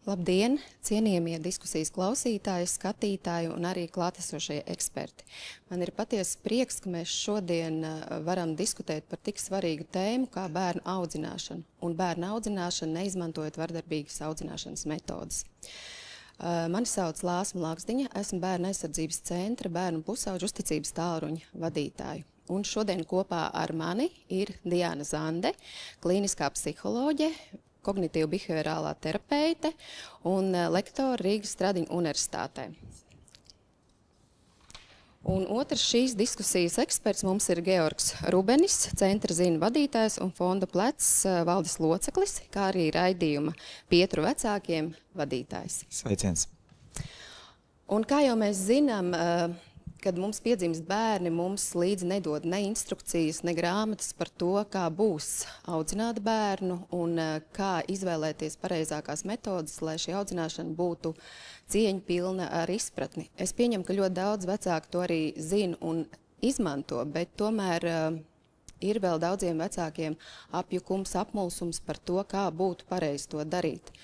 Labdien, cienījamie diskusijas klausītāji, skatītāji un arī klātesošie eksperti. Man ir patiesa prieks, ka mēs šodien varam diskutēt par tik svarīgu tēmu kā bērnu audzināšanu un bērnu audzināšanu neizmantojot vardarbīgas audzināšanas metodas. Mani sauc Lāsma Lakstiņa, esmu Bērnu aizsardzības centra bērnu pusauģu uzticības tālruņa vadītāju. Un šodien kopā ar mani ir Diana Zande, klīniskā psiholoģe, kognitīvo-behaviorālā terapeite un lektora Rīgas Stradiņu universitātē. Un otrs šīs diskusijas eksperts mums ir Georgs Rubenis, centra zina vadītājs un fonda plecs valdes loceklis, kā arī raidījuma Pietru vecākiem vadītājs. Sveiciens! Un kā jau mēs zinām, kad mums piedzimst bērni, mums līdzi nedod ne instrukcijas, ne grāmatas par to, kā būs audzināt bērnu un kā izvēlēties pareizākās metodas, lai šī audzināšana būtu cieņpilna ar izpratni. Es pieņemu, ka ļoti daudz vecāku to arī zina un izmanto, bet tomēr ir vēl daudziem vecākiem apjukums, apmulsums par to, kā būtu pareizi to darīt.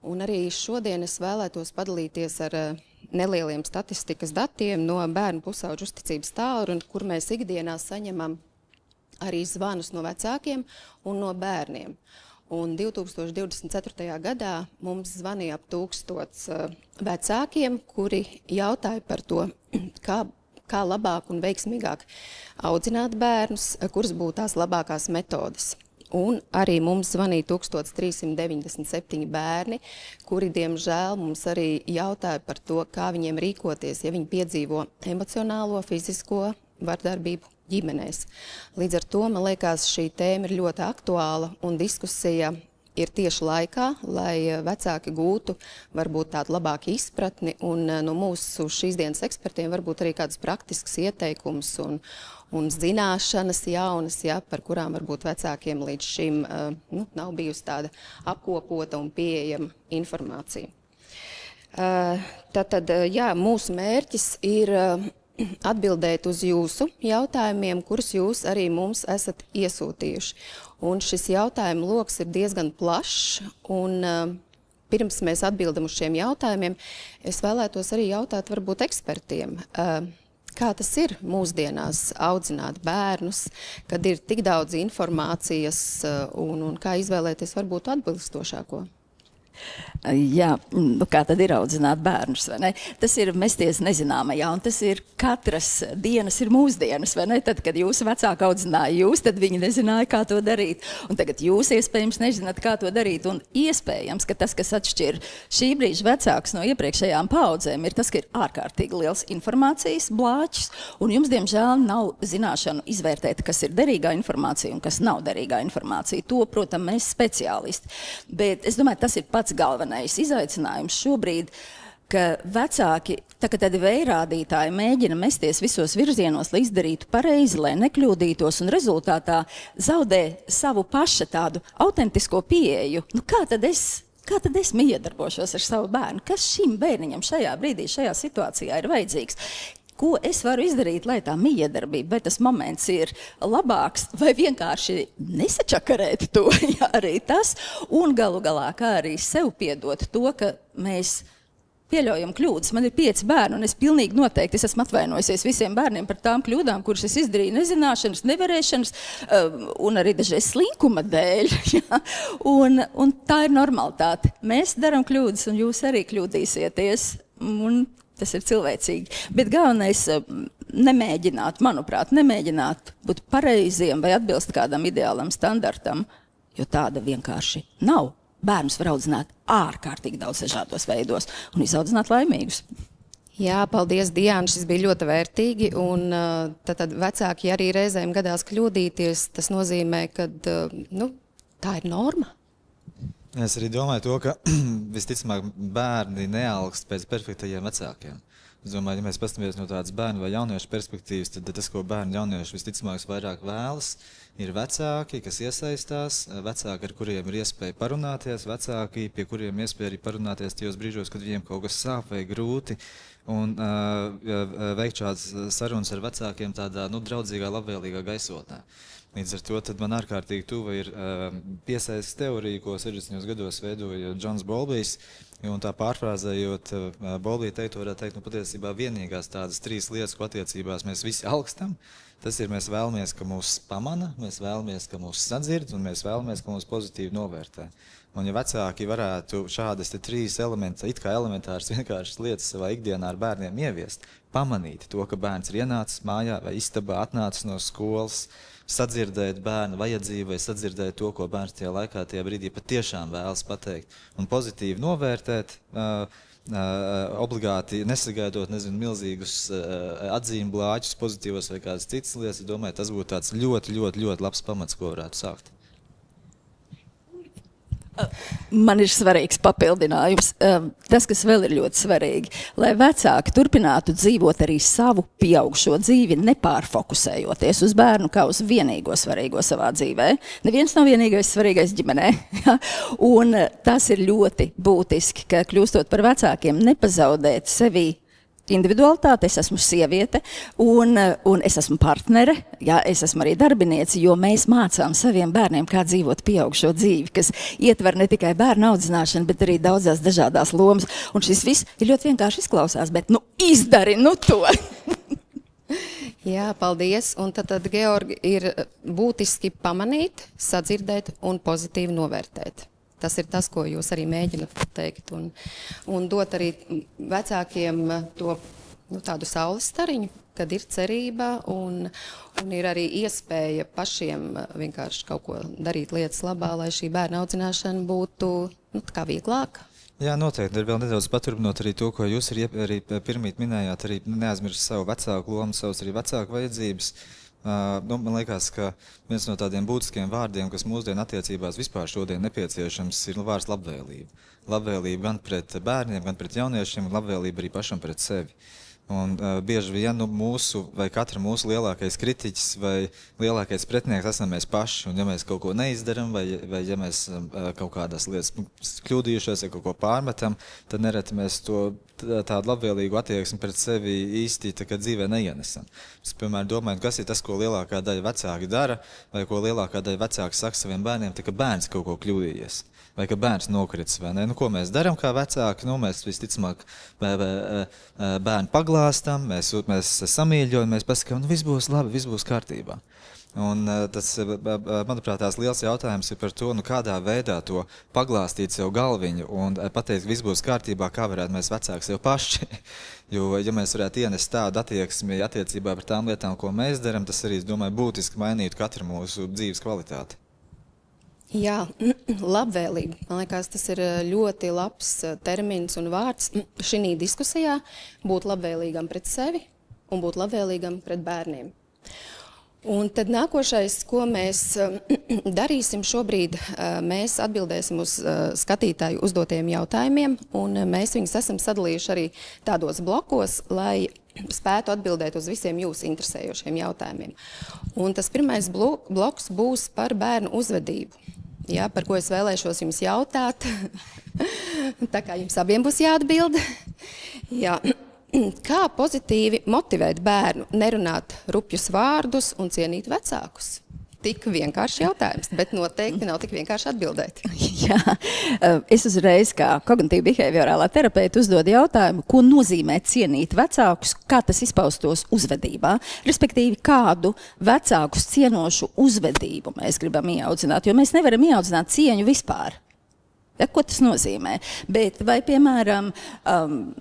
Un arī šodien es vēlētos padalīties ar nelieliem statistikas datiem no bērnu pusauģu uzticības tālruņa, kur mēs ikdienā saņemam arī zvanus no vecākiem un no bērniem. Un 2024. gadā mums zvanīja ap 1000 vecākiem, kuri jautāja par to, kā labāk un veiksmīgāk audzināt bērnus, kuras būtu tās labākās metodes. Un arī mums zvanīja 1397 bērni, kuri, diemžēl, mums arī jautāja par to, kā viņiem rīkoties, ja viņi piedzīvo emocionālo, fizisko vardarbību ģimenēs. Līdz ar to, man liekas, šī tēma ir ļoti aktuāla un diskusija ir tieši laikā, lai vecāki gūtu varbūt tādu labāku izpratni un no mūsu šīs dienas ekspertiem varbūt arī kādas praktiskas ieteikumus un zināšanas jaunas, par kurām varbūt vecākiem līdz šim nav bijusi tāda apkopota un pieejama informācija. Tātad, mūsu mērķis ir atbildēt uz jūsu jautājumiem, kurus jūs arī mums esat iesūtījuši. Un šis jautājumu loks ir diezgan plašs, un pirms mēs atbildam uz šiem jautājumiem, es vēlētos arī jautāt varbūt ekspertiem, kā tas ir mūsdienās audzināt bērnus, kad ir tik daudz informācijas un kā izvēlēties varbūt atbilstošāko? Jā, kā tad ir audzināt bērnus, vai ne? Tas ir mesties nezināmajā, un tas ir katras dienas ir mūsdienas, vai ne? Tad, kad jūsu vecāki audzināja jūs, tad viņi nezināja, kā to darīt. Un tagad jūs iespējams nezināt, kā to darīt. Un iespējams, ka tas, kas atšķir šī brīža vecāks no iepriekšējām paudzēm, ir tas, ka ir ārkārtīgi liels informācijas blāķis, un jums, diemžēl, nav zināšanu izvērtēt, kas ir derīgā informācija un kas nav derīgā informācija. To, protams, mēs speciālisti. Bet es domāju, tas ir pats galvenais izaicinājums šobrīd, ka vecāki, tā kā tādi vējrādītāji, mēģina mesties visos virzienos, lai izdarītu pareizi, lai nekļūdītos, un rezultātā zaudē savu paša tādu autentisko pieeju. Kā tad es miedarbošos ar savu bērnu? Kas šim bērniņam šajā brīdī, šajā situācijā ir vajadzīgs? Ko es varu izdarīt, lai tā miedarbība, vai tas moments ir labāks, vai vienkārši nesačakarēt to, arī tas, un galu galā, kā arī sev piedot to, ka mēs pieļaujam kļūdas. Man ir 5 bērni, un es pilnīgi noteikti esmu atvainojusies visiem bērniem par tām kļūdām, kuras es izdarīju nezināšanas, nevarēšanas, un arī dažreiz slinkuma dēļ. Ja? Un tā ir normalitāte. Mēs darām kļūdas, un jūs arī kļūdīsieties, un tas ir cilvēcīgi. Bet galvenais nemēģināt, manuprāt, nemēģināt būt pareiziem vai atbilst kādam ideālam standartam, jo tāda vienkārši nav. Bērnus var audzināt ārkārtīgi daudz dažādos veidos un izaudzināt laimīgus. Jā, paldies, Diana, šis bija ļoti vērtīgi, un tad vecāki arī reizēm gadās kļūdīties, tas nozīmē, ka tā ir norma. Es arī domāju to, ka visticamāk bērni nealkst pēc perfektajiem vecākiem. Es domāju, ja mēs paskatāmies no tādas bērnu vai jauniešu perspektīvas, tad tas, ko bērnu jaunieši visticamāk vairāk vēlas, ir vecāki, kas iesaistās, vecāki, ar kuriem ir iespēja parunāties, vecāki, pie kuriem iespēja arī parunāties tajos brīžos, kad viņiem kaut kas sāp vai grūti, un veikt šādas sarunas ar vecākiem tādā draudzīgā, labvēlīgā gaisotnē. Līdz ar to tad man ārkārtīgi tuva ir piesaistes teorija, ko 60. gados veidoja Džons Bolbijs. Un tā pārfrāzējot, Bolbija teiktu, varētu teikt, patiesībā vienīgās tādas 3 lietas, ko attiecībās mēs visi augstam, tas ir mēs vēlamies, ka mūs pamana, mēs vēlamies, ka mūs sadzird, un mēs vēlamies, ka mūs pozitīvi novērtē. Un ja vecāki varētu šādas 3 elementi, it kā elementāras vienkāršas lietas savā ikdienā ar bērniem ieviest, pamanīt to, ka bērns ir ienācis mājā vai istabā, atnācis no skolas, sadzirdēt bērnu vajadzību vai sadzirdēt to, ko bērns tajā laikā, tajā brīdī patiešām vēlas pateikt un pozitīvi novērtēt, obligāti nesagaidot, milzīgus atzīmu blāķus, pozitīvos vai kādas citas lietas. Es domāju, tas būtu tāds ļoti labs pamats, ko varētu sākt. Man ir svarīgs papildinājums. Tas, kas vēl ir ļoti svarīgi, lai vecāki turpinātu dzīvot arī savu pieaugušo dzīvi, nepārfokusējoties uz bērnu kā uz vienīgo svarīgo savā dzīvē. Neviens nav vienīgais svarīgais ģimenē. Un tas ir ļoti būtiski, ka kļūstot par vecākiem, nepazaudēt sevi individualitāte, es esmu sieviete un es esmu partnere, jā, es esmu arī darbiniece, jo mēs mācām saviem bērniem, kā dzīvot pieaugušo dzīvi, kas ietver ne tikai bērnu audzināšanu, bet arī daudzās dažādās lomas. Un šis viss ir ļoti vienkārši izklausās, bet izdari to! Jā, paldies. Un tad Georgi, ir būtiski pamanīt, sadzirdēt un pozitīvi novērtēt. Tas ir tas, ko jūs arī mēģināt teikt, un dot arī vecākiem to tādu saules stariņu, kad ir cerība un ir arī iespēja pašiem vienkārši kaut ko darīt lietas labā, lai šī bērna audzināšana būtu kā vieglāka. Jā, noteikti. Ir vēl nedaudz paturpinot arī to, ko jūs arī pirmīt minējāt, arī neaizmirst savu vecāku lomu, savus arī vecāku vajadzības. Man liekas, ka viens no tādiem būtiskiem vārdiem, kas mūsdienu attiecībās vispār šodien nepieciešams, ir vārds labvēlība. Labvēlība gan pret bērniem, gan pret jauniešiem, un labvēlība arī pašam pret sevi. Un bieži vien mūsu vai katra mūsu lielākais kritiķis vai lielākais pretinieks esam mēs paši. Un ja mēs kaut ko neizdaram vai ja mēs kaut kādas lietas kļūdījušies vai kaut ko pārmetam, tad nereti mēs to tādu labvēlīgu attieksmi pret sevi īsti dzīvē neienesam. Es, piemēram, domāju, kas ir tas, ko lielākā daļa vecāki dara, vai ko lielākā daļa vecāki saka saviem bērniem, ka bērns kaut ko kļūdījies. Vai ka bērns nokritis, vai ne? Ko mēs darām kā vecāki? Mēs visticamāk bērnu paglāstam, mēs samīļojam, mēs pasakām, viss būs labi, viss būs kārtībā. Un tas, manuprāt, tās liels jautājums ir par to, kādā veidā to paglāstīt sev galviņu un pateikt, ka viss būs kārtībā, kā varētu mēs vecāki sev paši. Jo, ja mēs varētu ienest tādu attieksmi attiecībā par tām lietām, ko mēs darām, tas arī, es domāju, būtiski mainītu katru mūsu dzīves kvalitāti. Jā, labvēlība. Man liekas, tas ir ļoti labs termins un vārds šī diskusijā. Būt labvēlīgam pret sevi un būt labvēlīgam pret bērniem. Un tad nākošais, ko mēs darīsim šobrīd, mēs atbildēsim uz skatītāju uzdotiem jautājumiem, un mēs viņus esam sadalījuši arī tādos blokos, lai spētu atbildēt uz visiem jūsu interesējošiem jautājumiem. Un tas pirmais bloks būs par bērnu uzvedību. Jā, par ko es vēlēšos jums jautāt, tā kā jums abiem būs jāatbild. Jā. Kā pozitīvi motivēt bērnu nerunāt rupjus vārdus un cienīt vecākus? Tik vienkārši jautājums, bet noteikti nav tik vienkārši atbildēt. Jā, es uzreiz kā kognitīva behaviorālā terapeita uzdodu jautājumu, ko nozīmē cienīt vecākus, kā tas izpaustos uzvedībā, respektīvi kādu vecākus cienošu uzvedību mēs gribam ieaudzināt, jo mēs nevaram ieaudzināt cieņu vispār. Ja, ko tas nozīmē? Bet vai, piemēram,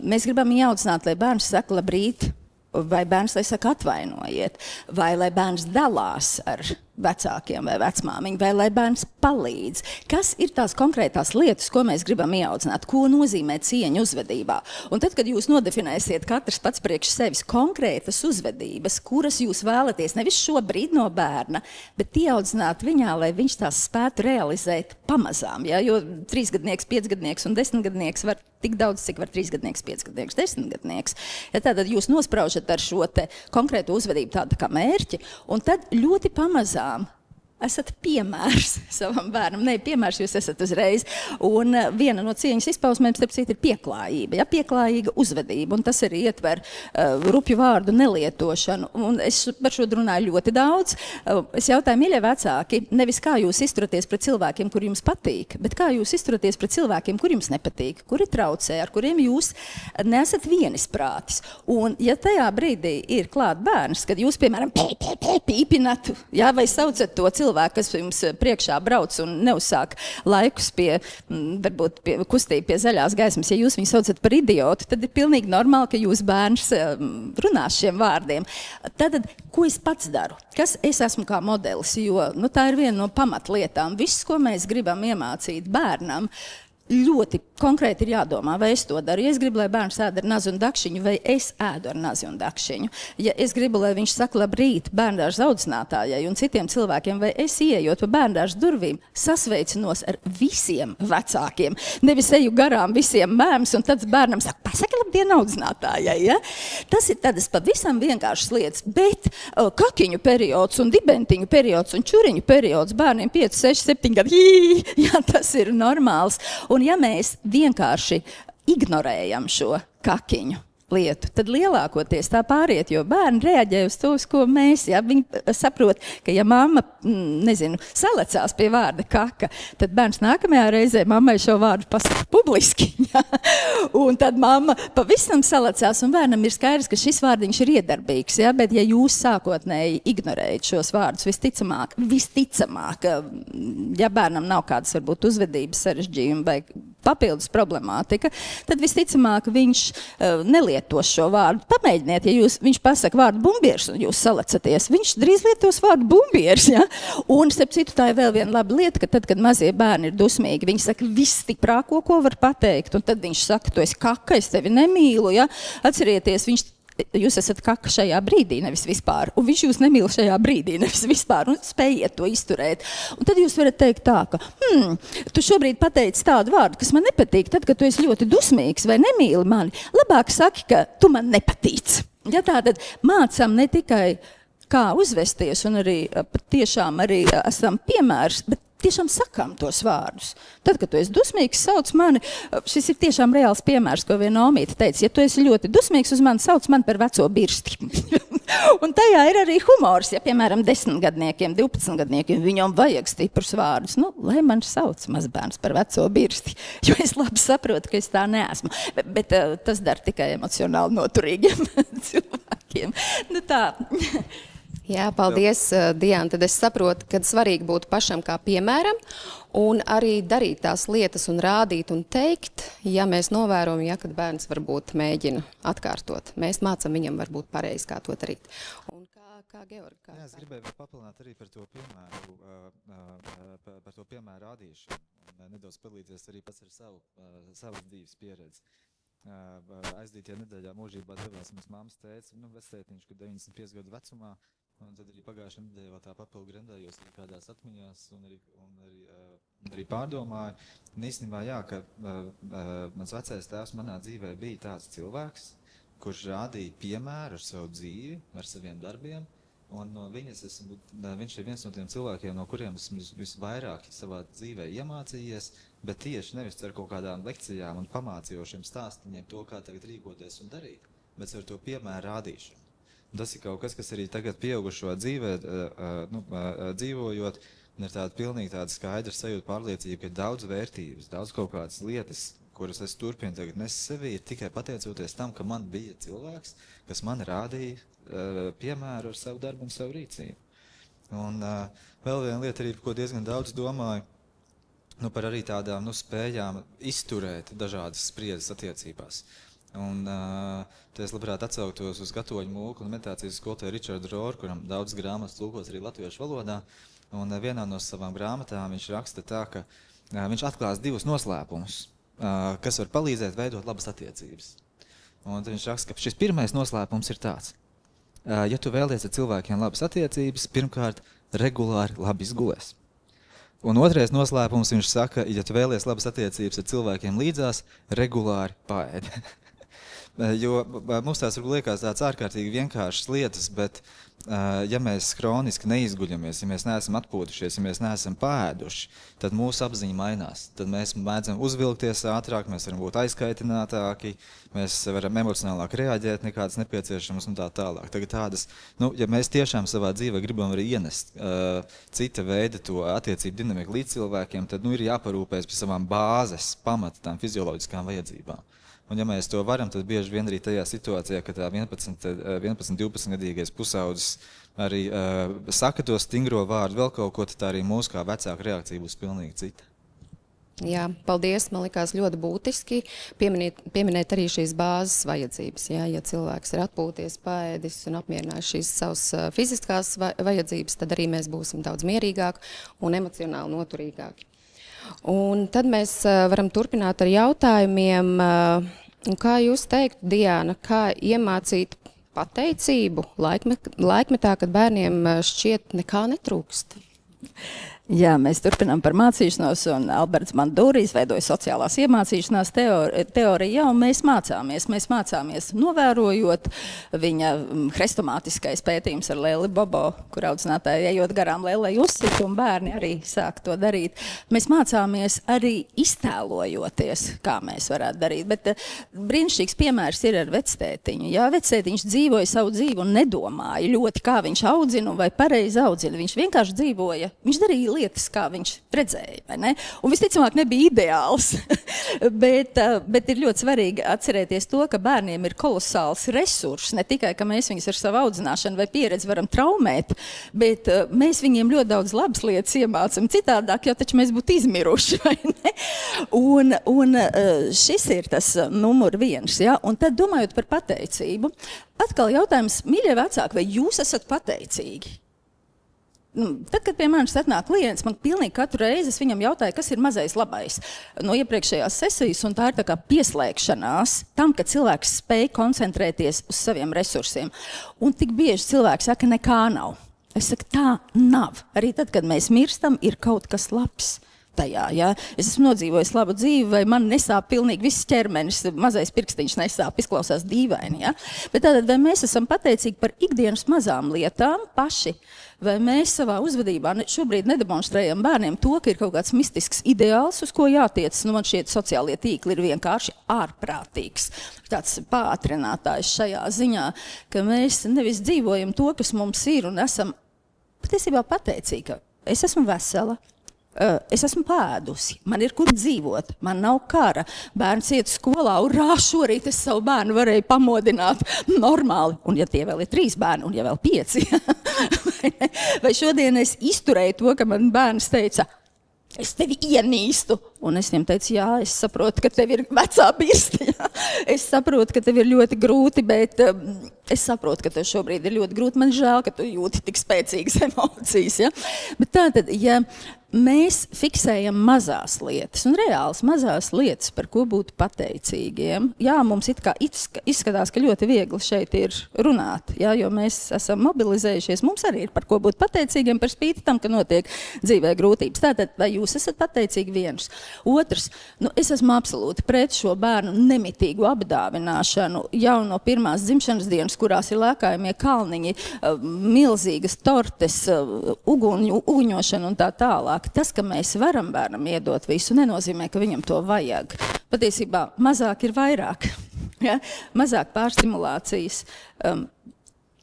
mēs gribam ieaudzināt, lai bērns saka labrīt, vai bērns, lai saka atvainojiet, vai lai bērns dalās ar vecākiem vai vecmāmiņu, vai lai bērns palīdz. Kas ir tās konkrētās lietas, ko mēs gribam ieaudzināt? Ko nozīmē cieņa uzvedībā? Un tad, kad jūs nodefinēsiet katrs pats priekš sevis konkrētas uzvedības, kuras jūs vēlaties nevis šobrīd no bērna, bet ieaudzināt viņā, lai viņš tās spētu realizēt pamazām. Ja? Jo 3-gadnieks, 5-gadnieks un 10-gadnieks var tik daudz, cik var 3-gadnieks, 5-gadnieks, 10-gadnieks. Ja, tātad jūs nospraužat ar šo te konkrētu uzvedību tādu kā mērķi, un tad ļoti pamazām esat piemērs savam bērnam. Nē, piemērs jūs esat uzreiz. Un viena no cieņas izpausmēm, starp citu, ir pieklājība. Ja? Pieklājīga uzvedība. Un tas arī ietver rupju vārdu nelietošanu. Un es par šo runāju ļoti daudz. Es jautāju, mīļie vecāki, nevis kā jūs izturaties pret cilvēkiem, kur jums patīk, bet kā jūs izturaties pret cilvēkiem, kur jums nepatīk, kuri traucē, ar kuriem jūs neesat vienisprātis. Un ja tajā brīdī ir klāt bērns, kad jūs, piemēram, pīpināt, ja, vai saucat to cilvēku, kas jums priekšā brauc un neuzsāk laikus pie, varbūt pie kustība pie zaļās gaismas, ja jūs viņu saucat par idiotu, tad ir pilnīgi normāli, ka jūs bērns runās šiem vārdiem. Tad, ko es pats daru? Kas es esmu kā modelis? Jo tā ir viena no pamatlietām. Viss, ko mēs gribam iemācīt bērnam, ļoti konkrēti ir jādomā, vai es to daru. Ja es gribu, lai bērns ēd ar nazi un dakšiņu, vai es ēdu ar nazi un dakšiņu. Ja es gribu, lai viņš saka labrīt bērndārza audzinātājai un citiem cilvēkiem, vai es ieejot pa bērndārza durvīm, sasveicinos ar visiem vecākiem. Nevis eju garām visiem mēms un tad bērnam saka, pasaka labdien audzinātājai. Ja? Tas ir tādas pavisam vienkāršas lietas, bet kakiņu periods un dibentiņu periods un čuriņu periods bērniem 5, 6, 7 gadu, jā, tas ir normāls. Un ja mēs vienkārši ignorējam šo kakiņu lietu, tad lielākoties tā pāriet, jo bērni reaģē uz to, uz ko mēs, ja viņi saprot, ka ja mamma, salecās pie vārda kaka, tad bērns nākamajā reizē mammai šo vārdu pasaka publiski, ja? Un tad mamma pavisam salecās, un bērnam ir skaidrs, ka šis vārdiņš ir iedarbīgs, ja? Bet ja jūs sākotnēji ignorējat šos vārdus, visticamāk, ja bērnam nav kādas varbūt uzvedības sarežģījumi vai papildus problemātika, tad visticamāk viņš nelietos šo vārdu. Pamēģiniet, ja viņš pasaka vārdu bumbieris un jūs salacaties, viņš drīz lietos vārdu bumbieris. Ja? Un, starp citu, tā ir vēl viena laba lieta, ka tad, kad mazie bērni ir dusmīgi, viņi saka visstiprāko, ko var pateikt, un tad viņš saka, tu esi kaka, es tevi nemīlu. Ja? Atcerieties, jūs esat kaka šajā brīdī, nevis vispār. Un viņš jūs nemīl šajā brīdī, nevis vispār. Un spējiet to izturēt. Un tad jūs varat teikt tā, ka tu šobrīd pateici tādu vārdu, kas man nepatīk, tad, kad tu esi ļoti dusmīgs vai nemīli mani, labāk saki, ka tu man nepatīc. Ja tātad mācām ne tikai kā uzvesties, un arī tiešām arī esam piemērs, bet tiešām sakām tos vārdus. Tad, kad tu esi dusmīgs, sauc mani, šis ir tiešām reāls piemērs, ko viena omīte teica, ja tu esi ļoti dusmīgs uz mani, sauc mani par veco birsti. Un tajā ir arī humors, ja, piemēram, 10-gadniekiem, 12-gadniekiem, viņam vajag stiprus vārdus. Lai man sauc mazbērns par veco birsti, jo es labi saprotu, ka es tā neesmu. Bet tas dara tikai emocionāli noturīgiem cilvēkiem. Tā. Jā, paldies, Diana. Tad es saprotu, ka svarīgi būtu pašam kā piemēram un arī darīt tās lietas un rādīt un teikt, ja mēs novērojam, ja kad bērns varbūt mēģina atkārtot. Mēs mācam viņam varbūt pareizi, kā to darīt. Un kā Georgi? Jā, es gribēju vēl papilnāt arī par to piemēru, par to piemēru rādīšanu. Un nedaudz palīdzies arī pats ar savu dzīves pieredzi. Aizdītajā nedēļā mūžībā devās mans mammas tēvs, vectētiņš, kad 95 gadu vecumā, un tad arī pagājušajā nedēļā vēl tā papildu grendējos arī kādās atmiņās un arī pārdomāju. Un īstenībā jā, ka mans vecais tēvs manā dzīvē bija tāds cilvēks, kurš rādīja piemēru ar savu dzīvi, ar saviem darbiem, un no viņš ir viens no tiem cilvēkiem, no kuriem esmu visvairāk savā dzīvē iemācījies, bet tieši nevis ar kaut kādām lekcijām un pamācījošiem stāstiņiem to, kā tagad rīkoties un darīt, bet ar to piemēru rādīšanu. Un tas ir kaut kas, kas arī tagad pieaugušo dzīvē, dzīvojot, un ir pilnīgi tāda skaidra sajūta pārliecība, ka ir daudz vērtības, daudz kaut kādas lietas, kuras es turpinu tagad nest sevī, ir tikai pateicoties tam, ka man bija cilvēks, kas man rādīja piemēru ar savu darbu un savu rīcību. Un vēl viena lieta arī, ko diezgan daudz domāju, par arī tādām spējām izturēt dažādas spriedzes attiecībās. Un te es labprāt atsauktos uz katoļu mūku un meditācijas skolotāju Richardu Roru, kuram daudz grāmatas tulkots arī latviešu valodā. Un vienā no savām grāmatām viņš raksta tā, ka viņš atklās 2 noslēpumus, kas var palīdzēt veidot labas attiecības. Un viņš raksta, ka šis pirmais noslēpums ir tāds. Ja tu vēlies ar cilvēkiem labas attiecības, pirmkārt, regulāri labi izgulies. Un otrais noslēpums viņš saka, ja tu vēlies labas attiecības ar cilvēkiem līdzās, regulāri paēd. Jo mums tās liekas tāds ārkārtīgi vienkāršas lietas, bet ja mēs kroniski neizguļamies, ja mēs neesam atpūtušies, ja mēs neesam pēduši, tad mūsu apziņa mainās. Tad mēs mēdzam uzvilkties ātrāk, mēs varam būt aizkaitinātāki, mēs varam emocionālāk reaģēt nekādas nepieciešamas un tā tālāk. Tagad tādas, ja mēs tiešām savā dzīvē gribam arī ienest cita veida to attiecību dinamiku līdz cilvēkiem, tad ir jāparūpēs par savām bāzes, pamata tām fizioloģiskām vajadzībām. Un ja mēs to varam, tad bieži vien arī tajā situācijā, ka tā 11-12-gadīgais pusaudzis arī saka to stingro vārdu, vēl kaut ko, tad arī mūsu kā vecāka reakcija būs pilnīgi cita. Jā, paldies. Man likās ļoti būtiski pieminēt arī šīs bāzes vajadzības. Jā, ja cilvēks ir atpūties, paēdis un apmierinājis šīs savas fiziskās vajadzības, tad arī mēs būsim daudz mierīgāki un emocionāli noturīgāki. Un tad mēs varam turpināt ar jautājumiem. Kā jūs teiktu, Diana, kā iemācīt pateicību laikmetā, kad bērniem šķiet nekā netrūkst? Jā, mēs turpinām par mācīšanos, un Alberts Mandūri izveidoja sociālās iemācīšanās teoriju, jā, un mēs mācāmies novērojot viņa hrestomātiskais pētījums ar Lēli Bobo, kur audzinātāji ejot garām Lēlei uzsit, un bērni arī sāk to darīt. Mēs mācāmies arī iztēlojoties, kā mēs varētu darīt, bet brīnišķīgs piemērs ir ar vectētiņu. Jā, vectētiņš dzīvoja savu dzīvi un nedomāja ļoti, kā viņš audzina vai pareizi audzina. Viņš vienkārši dzīvoja, viņš darīja lietas, kā viņš redzēja, vai ne? Un visticamāk nebija ideāls, bet ir ļoti svarīgi atcerēties to, ka bērniem ir kolosāls resurss, ne tikai, ka mēs viņus ar savu audzināšanu vai pieredzi varam traumēt, bet mēs viņiem ļoti daudz labas lietas iemācam. Citādāk jau taču mēs būtu izmiruši, vai ne? Un šis ir tas numur 1, ja? Un tad domājot par pateicību, atkal jautājums, mīļie vecāki, vai jūs esat pateicīgi? Tad, kad pie manis atnāk klients, man pilnīgi katru reizi es viņam jautāju, kas ir mazais labais no iepriekšējās sesijas, un tā ir tā kā pieslēgšanās tam, ka cilvēks spēj koncentrēties uz saviem resursiem. Un tik bieži cilvēks saka, nekā nav. Es saku, tā nav. Arī tad, kad mēs mirstam, ir kaut kas labs tajā, ja? Es esmu nodzīvojis labu dzīvi, vai man nesāp pilnīgi viss ķermenis, mazais pirkstiņš nesāp, izklausās dīvaini, ja? Bet tātad, vai mēs esam pateicīgi par ikdienas mazām lietām paši, vai mēs savā uzvedībā šobrīd nedemonstrējam bērniem to, ka ir kaut kāds mistisks ideāls, uz ko jātiec? Man šķiet, sociālie tīkli ir vienkārši ārprātīgs. Tāds pātrinātājs šajā ziņā, ka mēs nevis dzīvojam to, kas mums ir, un esam patiesībā pateicīgi, ka es esmu vesela, es esmu pēdusi, man ir kur dzīvot, man nav kara, bērns iet skolā, urā, šorīt es savu bērnu varēju pamodināt normāli, un ja tie vēl ir 3 bērni, un ja vēl 5, vai šodien es izturēju to, ka man bērns teica, es tevi ienīstu. Un es viņam teicu, jā, es saprotu, ka tev ir vecā birste, jā. Es saprotu, ka tev ir ļoti grūti, bet es saprotu, ka tev šobrīd ir ļoti grūti. Man žēl, ka tu jūti tik spēcīgas emocijas, ja. Bet tātad, ja mēs fiksējam mazās lietas un reāls mazās lietas, par ko būt pateicīgiem, jā, mums it kā izskatās, ka ļoti viegli šeit ir runāt, jā, jo mēs esam mobilizējušies, mums arī ir par ko būt pateicīgiem, par spīti tam, ka notiek dzīvē grūtības. Tātad, vai jūs esat pateicīgi viens? Otrs, es esmu absolūti pret šo bērnu nemitīgu apdāvināšanu jau no pirmās dzimšanas dienas, kurās ir lēkājumie kalniņi, milzīgas tortes, uguņošana un tā tālāk. Tas, ka mēs varam bērnam iedot visu, nenozīmē, ka viņam to vajag. Patiesībā mazāk ir vairāk. Ja? Mazāk pārstimulācijas,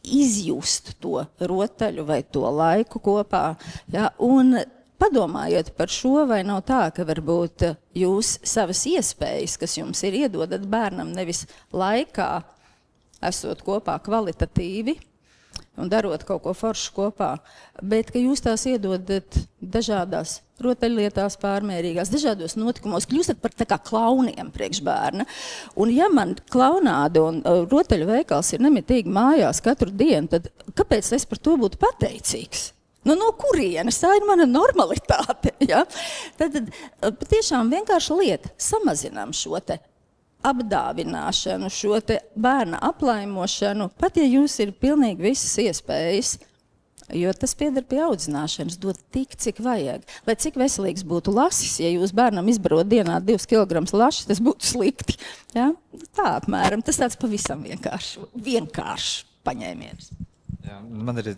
izjust to rotaļu vai to laiku kopā. Ja? Un padomājiet par šo, vai nav tā, ka varbūt jūs savas iespējas, kas jums ir, iedodat bērnam nevis laikā, esot kopā kvalitatīvi un darot kaut ko foršu kopā, bet ka jūs tās iedodat dažādās rotaļlietās pārmērīgās, dažādos notikumos, kļūstat par tā kā klauniem priekš bērna. Un ja man klaunāde un rotaļu veikals ir nemitīgi mājās katru dienu, tad kāpēc es par to būtu pateicīgs? No kurienes? Tā ir mana normalitāte. Ja? Tad tiešām vienkārši lieta, samazinām šo te apdāvināšanu, šo te bērna aplaimošanu, pat ja jūs ir pilnīgi visas iespējas Jo tas pieder pie audzināšanas, dod tik, cik vajag. Lai cik veselīgs būtu lasis, ja jūs bērnam izbarot dienā 2 kg lašas, tas būtu slikti. Ja? Tā apmēram, tas tāds pavisam vienkāršs paņēmiens. Jā,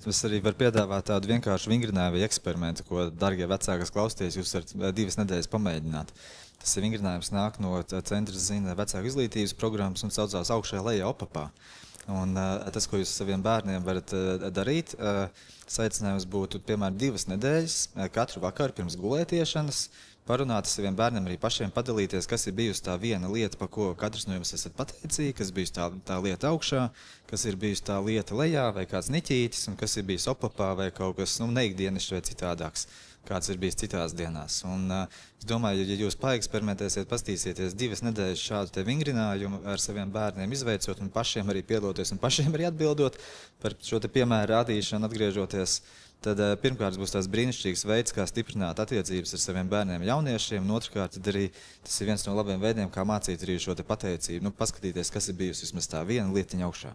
es arī varu piedāvāt tādu vienkāršu vingrinājumu vai eksperimentu, ko, dargie vecāki, kas klausties, jūs varat 2 nedēļas pamēģināt. Tas vingrinājums nāk no centra zina vecāku izglītības programmas un saucās augšā lejā opapā. Un tas, ko jūs saviem bērniem varat darīt, aicinājums būtu, piemēram, 2 nedēļas, katru vakaru pirms gulētiešanas, parunāt ar saviem bērniem, arī pašiem padalīties, kas ir bijusi tā viena lieta, par ko katrs no jums esat pateicīgi, kas bijusi tā lieta augšā, kas ir bijusi tā lieta lejā, vai kāds niķītis, un kas ir bijis opapā, vai kaut kas neikdienišs vai citādāks, kāds ir bijis citās dienās. Un es domāju, ja jūs paeksperimentēsiet, pastīsieties 2 nedēļas šādu te vingrinājumu ar saviem bērniem izveicot un pašiem arī piedaloties un pašiem arī atbildot par šo te piemēru rādīšanu, atgriežoties, tad pirmkārt būs tās brīnišķīgs veids, kā stiprināt attiecības ar saviem bērniem jauniešiem, un otrkārt tad arī tas ir viens no labiem veidiem, kā mācīt arī šo te pateicību, paskatīties, kas ir bijusi vismaz tā viena lietiņa augšā.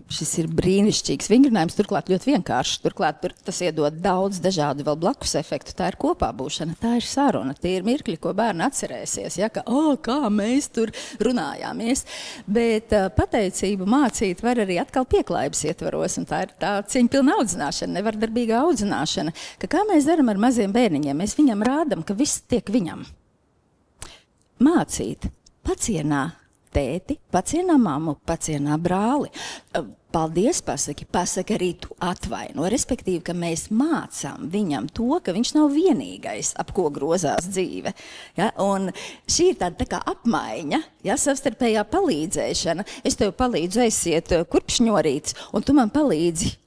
Šis ir brīnišķīgs vingrinājums, turklāt ļoti vienkāršs. Turklāt tas iedod daudz dažādu vēl blakus efektu. Tā ir kopā būšana, tā ir saruna, tie ir mirkļi, ko bērni atcerēsies, ja, ka, kā mēs tur runājāmies. Bet pateicību mācīt var arī atkal pieklājības ietvaros, un tā ir tā cieņpilna audzināšana, nevardarbīga audzināšana, ka kā mēs daram ar maziem bērniņiem, mēs viņam rādam, ka viss tiek viņam. Mācīt, pacienā tēti, pacienā mammu, pacienā brāli. Paldies pasaki arī tu atvaino. Respektīvi, ka mēs mācām viņam to, ka viņš nav vienīgais, ap ko grozās dzīve. Ja? Un šī ir tāda tā kā apmaiņa, ja? Savstarpējā palīdzēšana. Es tev palīdzu aiziet kurpšņorītes, un tu man palīdzi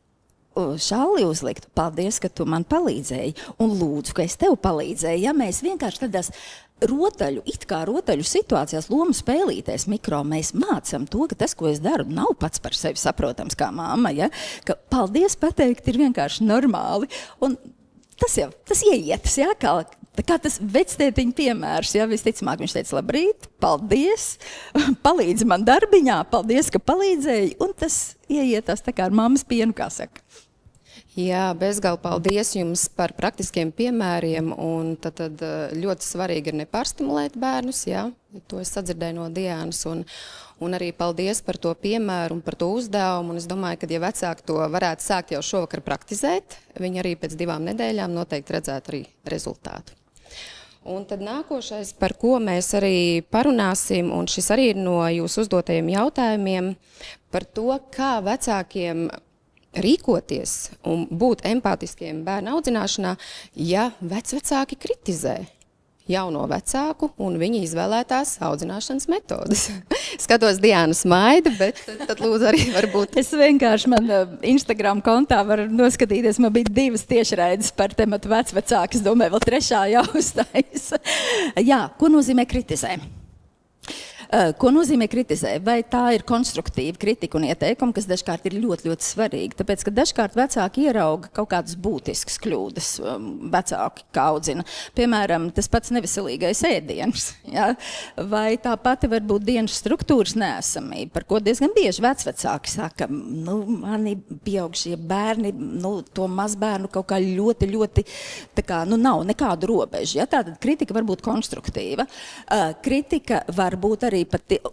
šalli uzlikt. Paldies, ka tu man palīdzēji. Un lūdzu, ka es tev palīdzēju. Ja mēs vienkārši tādās rotaļu situācijās, lomu spēlītēs mikro, mēs mācam to, ka tas, ko es daru, nav pats par sevi saprotams kā mamma, ja? Ka paldies pateikt ir vienkārši normāli. Un tas ieietas, ja? Kā tas vectētiņa piemērs, ja? Visticamāk viņš teica, labrīt, paldies, palīdzi man darbiņā, paldies, ka palīdzēji, un tas ieietas tā kā ar mammas pienu, kā saka. Jā, bezgalīgi paldies jums par praktiskiem piemēriem, un tad ļoti svarīgi ir nepārstimulēt bērnus, jā, to es sadzirdēju no Diānas, un arī paldies par to piemēru un par to uzdevumu, un es domāju, ka ja vecāki to varētu sākt jau šovakar praktizēt, viņi arī pēc 2 nedēļām noteikti redzētu arī rezultātu. Un tad nākošais, par ko mēs arī parunāsim, un šis arī ir no jūsu uzdotajiem jautājumiem, par to, kā vecākiem rīkoties un būt empātiskiem bērnu audzināšanā, ja vecvecāki kritizē jauno vecāku un viņa izvēlētās audzināšanas metodas. Skatos Diānu smaida, bet tad lūdzu arī varbūt. Es vienkārši man Instagram kontā varu noskatīties, man bija 2 tiešraides par tematu vecvecāki, es domāju, vēl 3. jāuztais. Jā, ko nozīmē kritizē? Ko nozīmē kritizē? Vai tā ir konstruktīva kritika un ieteikuma, kas dažkārt ir ļoti, ļoti svarīga? Tāpēc, ka dažkārt vecāki ierauga kaut kādas būtiskas kļūdas, vecāki kā audzina. Piemēram, tas pats neveselīgais ēdiens. Ja? Vai tā pati var būt dienas struktūras neesamība, par ko diezgan bieži vecvecāki saka, mani pieaugšie bērni, to mazbērnu kaut kā ļoti, ļoti, tā kā, nav nekādu robežu. Ja? Tātad kritika var būt konstruktīva. Kritika var būt arī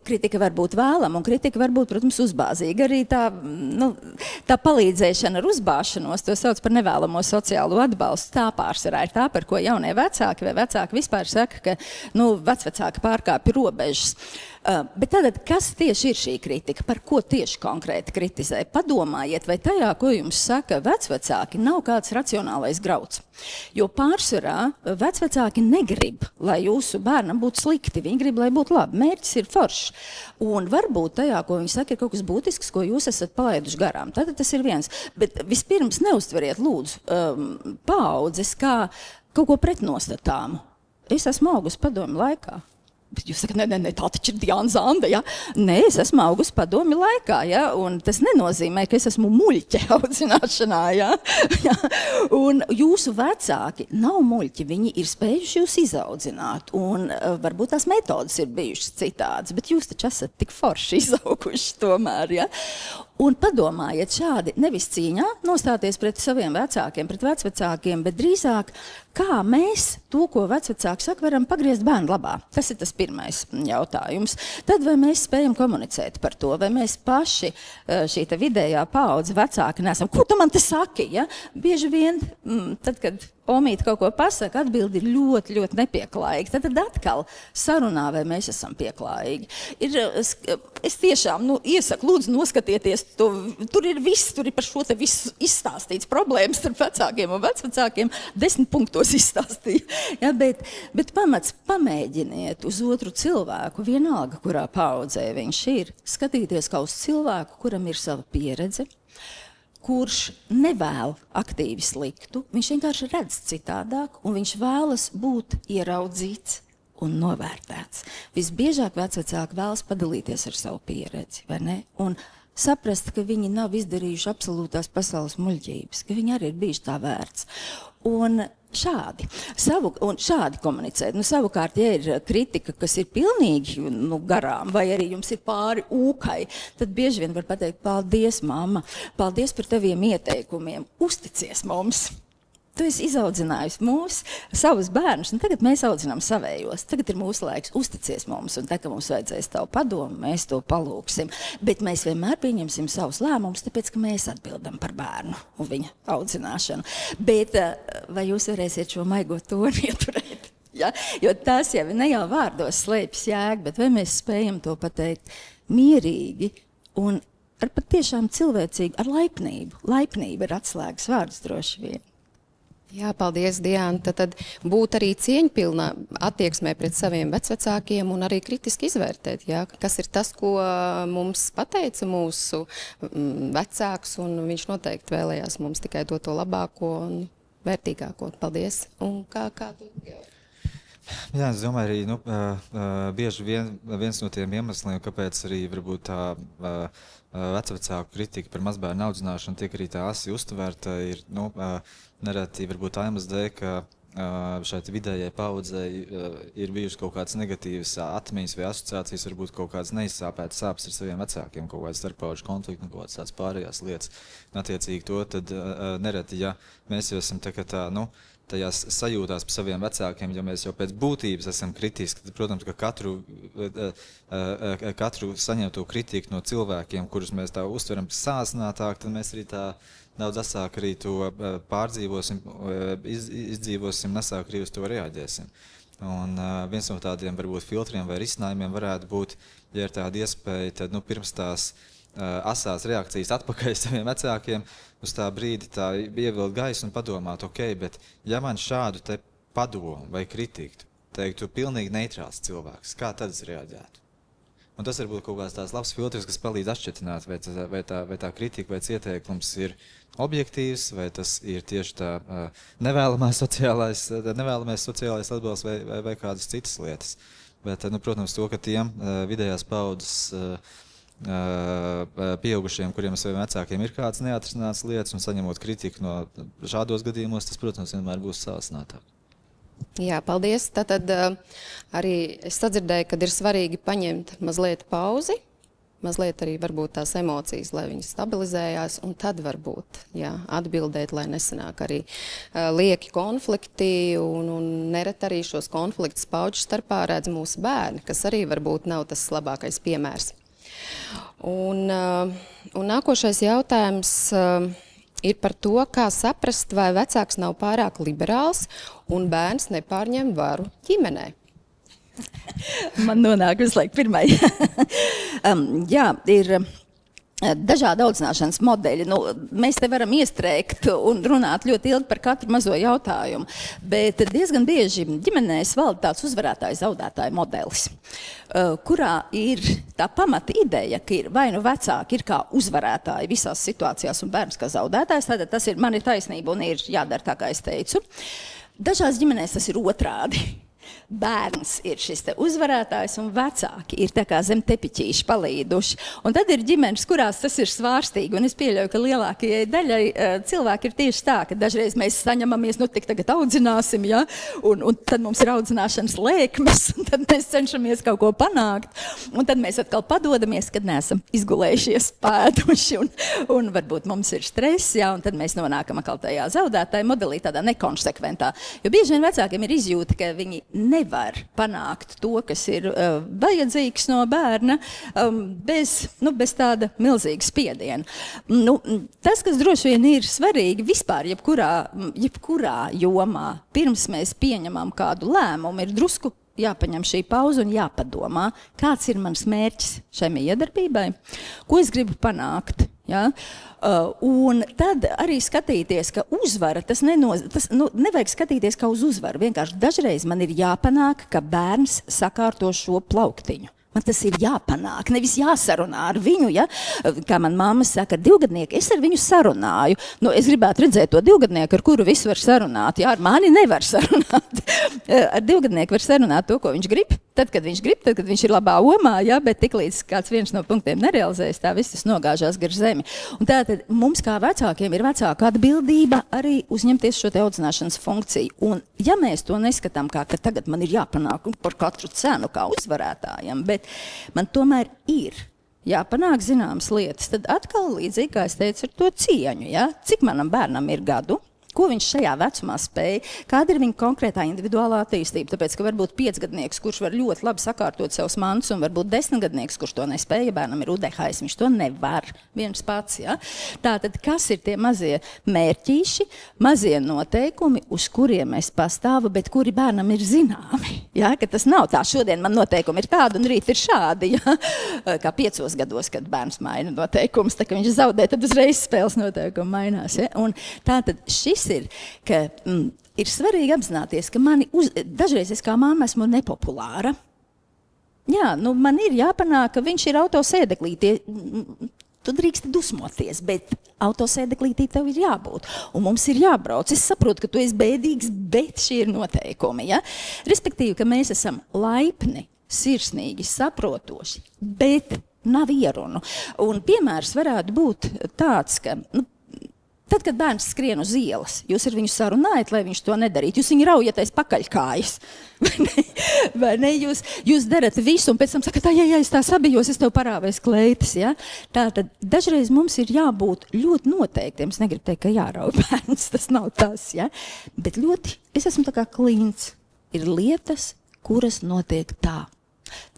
kritika var būt vēlama, un kritika var būt, protams, uzbāzīga. Arī tā palīdzēšana ar uzbāšanos, to sauc par nevēlamo sociālo atbalstu. Tā pārsvarā ir tā, par ko jaunie vecāki vai vecāki vispār saka, ka vecvecāki pārkāpja robežas. Bet tātad, kas tieši ir šī kritika? Par ko tieši konkrēti kritizē? Padomājiet, vai tajā, ko jums saka vecvecāki, nav kāds racionālais grauds. Jo pārsvarā vecvecāki negrib, lai jūsu bērnam būtu slikti. Viņi grib, lai būtu labi. Mērķis ir foršs. Un varbūt tajā, ko viņi saka, ir kaut kas būtisks, ko jūs esat palaiduši garām. Tātad tas ir viens. Bet vispirms neuztveriet, lūdzu, paaudzes kā kaut ko pretnostatāmu. Es esmu augusi padomju laikā. Bet jūs sakat, ne, tā taču ir Diāna Zanda, ja? Nē, es esmu augusi padomju laikā, ja? Un tas nenozīmē, ka es esmu muļķe audzināšanā, ja? Un jūsu vecāki nav muļķi, viņi ir spējuši jūs izaudzināt, un varbūt tās metodas ir bijušas citādas, bet jūs taču esat tik forši izauguši tomēr, ja? Un padomājiet šādi, nevis cīņā nostāties pret saviem vecākiem, pret vecvecākiem, bet drīzāk, kā mēs to, ko vecvecāki saka, varam pagriezt bērnu labā. Tas ir tas pirmais jautājums. Tad vai mēs spējam komunicēt par to, vai mēs paši šī vidējā paudze vecāki nesam. Ko tu man te saki? Ja? Bieži vien, tad, kad omīte kaut ko pasaka, atbildi ir ļoti, ļoti nepieklājīgi. Tad atkal sarunā, vai mēs esam pieklājīgi. Es tiešām iesaku, lūdzu, noskatieties to. Tur ir viss, tur ir par šo te visu izstāstīts problēmas starp vecākiem un vecvecākiem. 10 punktos izstāstīja. Ja, bet pamats pamēģiniet uz otru cilvēku, vienalga, kurā paudzē viņš ir, skatīties kā uz cilvēku, kuram ir sava pieredze, kurš nevēl aktīvi sliktu, viņš vienkārši redz citādāk, un viņš vēlas būt ieraudzīts un novērtēts. Visbiežāk vecvecāki vēlas padalīties ar savu pieredzi, vai ne? Un saprast, ka viņi nav izdarījuši absolūtās pasaules muļķības, ka viņi arī ir bijuši tā vērts. Un šādi komunicēt. Savukārt, ja ir kritika, kas ir pilnīgi garām, vai arī jums ir pāri ūkai, tad bieži vien var pateikt, paldies, mamma, paldies par taviem ieteikumiem, uzticies mums. Tu esi izaudzinājusi savus bērnus, un tagad mēs audzinām savējos. Tagad ir mūsu laiks, uzticies mums, un tā, ka mums vajadzēs tavu padomu, mēs to palūksim. Bet mēs vienmēr pieņemsim savus lēmumus, tāpēc, ka mēs atbildam par bērnu un viņa audzināšanu. Bet vai jūs varēsiet šo maigo toni ieturēt? Ja? Jo tas jau ne jau vārdos slēpjas jēga, bet vai mēs spējam to pateikt mierīgi un ar patiešām cilvēcīgu, ar laipnību. Laipnība ir atslēgas vārds droši vien. Jā, paldies, Diana. Tad būt arī cieņpilnā attieksmē pret saviem vecvecākiem un arī kritiski izvērtēt, jā, kas ir tas, ko mums pateica mūsu vecāks, un viņš noteikti vēlējās mums tikai dot to labāko un vērtīgāko. Paldies. Un kā tu? Jā, es domāju arī, bieži viens no tiem iemesliem, kāpēc arī varbūt tā vecvecāku kritika par mazbērnu audzināšanu tiek arī tā asi uztvērta, ir, nereti varbūt tā iemesla dēļ, ka šai vidējai paudzei ir bijušas kaut kādas negatīvas atmiņas vai asociācijas, varbūt kaut kādas neizsāpētas sāpes ar saviem vecākiem, kaut kādas starppauģu konflikti un kaut kādas tādas pārējās lietas. Un attiecīgi to, tad nereti, ja mēs jau esam tajās sajūtās par saviem vecākiem, ja mēs jau pēc būtības esam kritiski, tad, protams, ka katru saņemto kritiku no cilvēkiem, kurus mēs tā uztveram sāsinātāk, tad mēs arī tā daudz asāk arī to pārdzīvosim, izdzīvosim, nesāk arī uz to reaģēsim. Un viens no tādiem varbūt filtriem vai risinājumiem varētu būt, ja ir tāda iespēja, tad pirms tās asās reakcijas atpakaļ saviem vecākiem, uz tā brīdi tā ievilkt gaisu un padomāt, ok, bet ja man šādu te padomu vai kritiku teiktu pilnīgi neitrāls cilvēks, kā tad es reaģētu? Un tas varbūt kaut kāds tās labs filtrs, kas palīdz atšķetināt, vai tā kritika vai ieteikums ir objektīvs, vai tas ir tieši tā nevēlamais sociālais atbalsts vai kādas citas lietas. Bet, protams, to, ka tiem vidējās paudzes pieaugušiem, kuriem saviem vecākiem ir kādas neatrisinātas lietas un saņemot kritiku no šādos gadījumos, tas, protams, vienmēr būs sāsinātāk. Jā, paldies. Tātad arī es sadzirdēju, ka ir svarīgi paņemt mazliet pauzi, mazliet arī varbūt tās emocijas, lai viņas stabilizējās, un tad varbūt atbildēt, lai nesanāk arī lieki konflikti, un neret arī šos konfliktus paudžu starpā redz mūsu bērni, kas arī varbūt nav tas labākais piemērs. Un nākošais jautājums ir par to, kā saprast, vai vecāks nav pārāk liberāls un bērns nepārņem varu ģimenē. Man nonāk vislaik pirmai. Jā, ir dažādi audzināšanas modeļi. Mēs te varam iestrēgt un runāt ļoti ilgi par katru mazo jautājumu, bet diezgan bieži ģimenēs valda tāds uzvarētājs zaudētāja modelis, kurā ir tā pamata ideja, ka ir vai nu vecāki ir kā uzvarētāji visās situācijās un bērns kā zaudētājs, tad tas ir man ir taisnība un ir jādara tā, kā es teicu. Dažās ģimenēs tas ir otrādi. Bērns ir šis te uzvarētājs un vecāki ir tā kā zem tepiķīši palīduši. Un tad ir ģimenes, kurās tas ir svārstīgi. Un es pieļauju, ka lielākajai daļai cilvēki ir tieši tā, ka dažreiz mēs saņemamies, nu tik tagad audzināsim, ja? Un tad mums ir audzināšanas lēkmes, un tad mēs cenšamies kaut ko panākt. Un tad mēs atkal padodamies, kad neesam izgulējušies, pēduši, un varbūt mums ir stress, ja? Un tad mēs nonākam atkal tajā zaudētāja modelī, tādā nekonsekventā. Jo bieži vien vecākiem ir izjūta, ka viņi nevar panākt to, kas ir vajadzīgs no bērna, bez tāda milzīga spiediena. Tas, kas droši vien ir svarīgi vispār, jebkurā jomā, pirms mēs pieņemam kādu lēmumu, ir drusku jāpaņem šī pauze un jāpadomā, kāds ir mans mērķis šai iedarbībai, ko es gribu panākt. Ja? Un tad arī skatīties, ka uzvara, nevajag skatīties kā uz uzvaru. Vienkārši dažreiz man ir jāpanāk, ka bērns sakārto šo plauktiņu. Man tas ir jāpanāk, nevis jāsarunā ar viņu, ja? Kā man mamma saka, ar divgadnieku, es ar viņu sarunāju. Es gribētu redzēt to divgadnieku, ar kuru visu var sarunāt. Ja? Ar mani nevar sarunāt. Ar divgadnieku var sarunāt to, ko viņš grib. Tad, kad viņš ir labā omā, ja? Bet tiklīdz kāds viens no punktiem nerealizējas, tā viss tas nogāžās gar zemi. Un tātad mums kā vecākiem ir vecāka atbildība arī uzņemties šo te audzināšanas funkciju. Un ja mēs to neskatām kā, ka tagad man ir jāpanāk par katru cenu kā uzvarētājiem, bet man tomēr ir jāpanāk zināmas lietas, tad atkal līdzīgi, kā es teicu, ar to cieņu, ja? Cik manam bērnam ir gadu, ko viņš šajā vecumā spēja, kāda ir viņa konkrētā individuālā attīstība. Tāpēc, ka varbūt 5-gadnieks, kurš var ļoti labi sakārtot savus mantus, un varbūt 10-gadnieks, kurš to nespēja, ja bērnam ir UDHS, viņš to nevar viens pats. Ja? Tātad, kas ir tie mazie mērķīši, mazie noteikumi, uz kuriem es pastāvu, bet kuri bērnam ir zināmi? Ja? Ka tas nav tā, šodien man noteikumi ir tādi, un rīt ir šādi. Ja? Kā 5 gados, kad bērns maina noteikumus, tā kā viņš zaudē, tad uzreiz spēles noteikumi mainās. Ja? Un tātad šis ir, ka ir svarīgi apzināties, ka dažreiz es kā mamma esmu nepopulāra. Jā, man ir jāpanāk, ka viņš ir autosēdeklītī. Tu drīksti dusmoties, bet autosēdeklītī tev ir jābūt. Un mums ir jābrauc. Es saprotu, ka tu esi bēdīgs, bet šie ir noteikumi. Ja? Respektīvi, ka mēs esam laipni, sirsnīgi, saprotoši, bet nav ierunu. Un piemērs varētu būt tāds, ka tad, kad bērns skrien uz ielas, jūs ar viņu sarunājat, lai viņš to nedarītu. Jūs viņu raujaties pakaļkājas. Vai ne? Jūs darat visu, un pēc tam sakat, ja es tā sabijos, es tev parāvēs kleitas. Ja? Tātad dažreiz mums ir jābūt ļoti noteiktiem. Es negribu teikt, ka jārauj bērns, tas nav tas. Ja? Bet es esmu tā kā klints. Ir lietas, kuras notiek tā.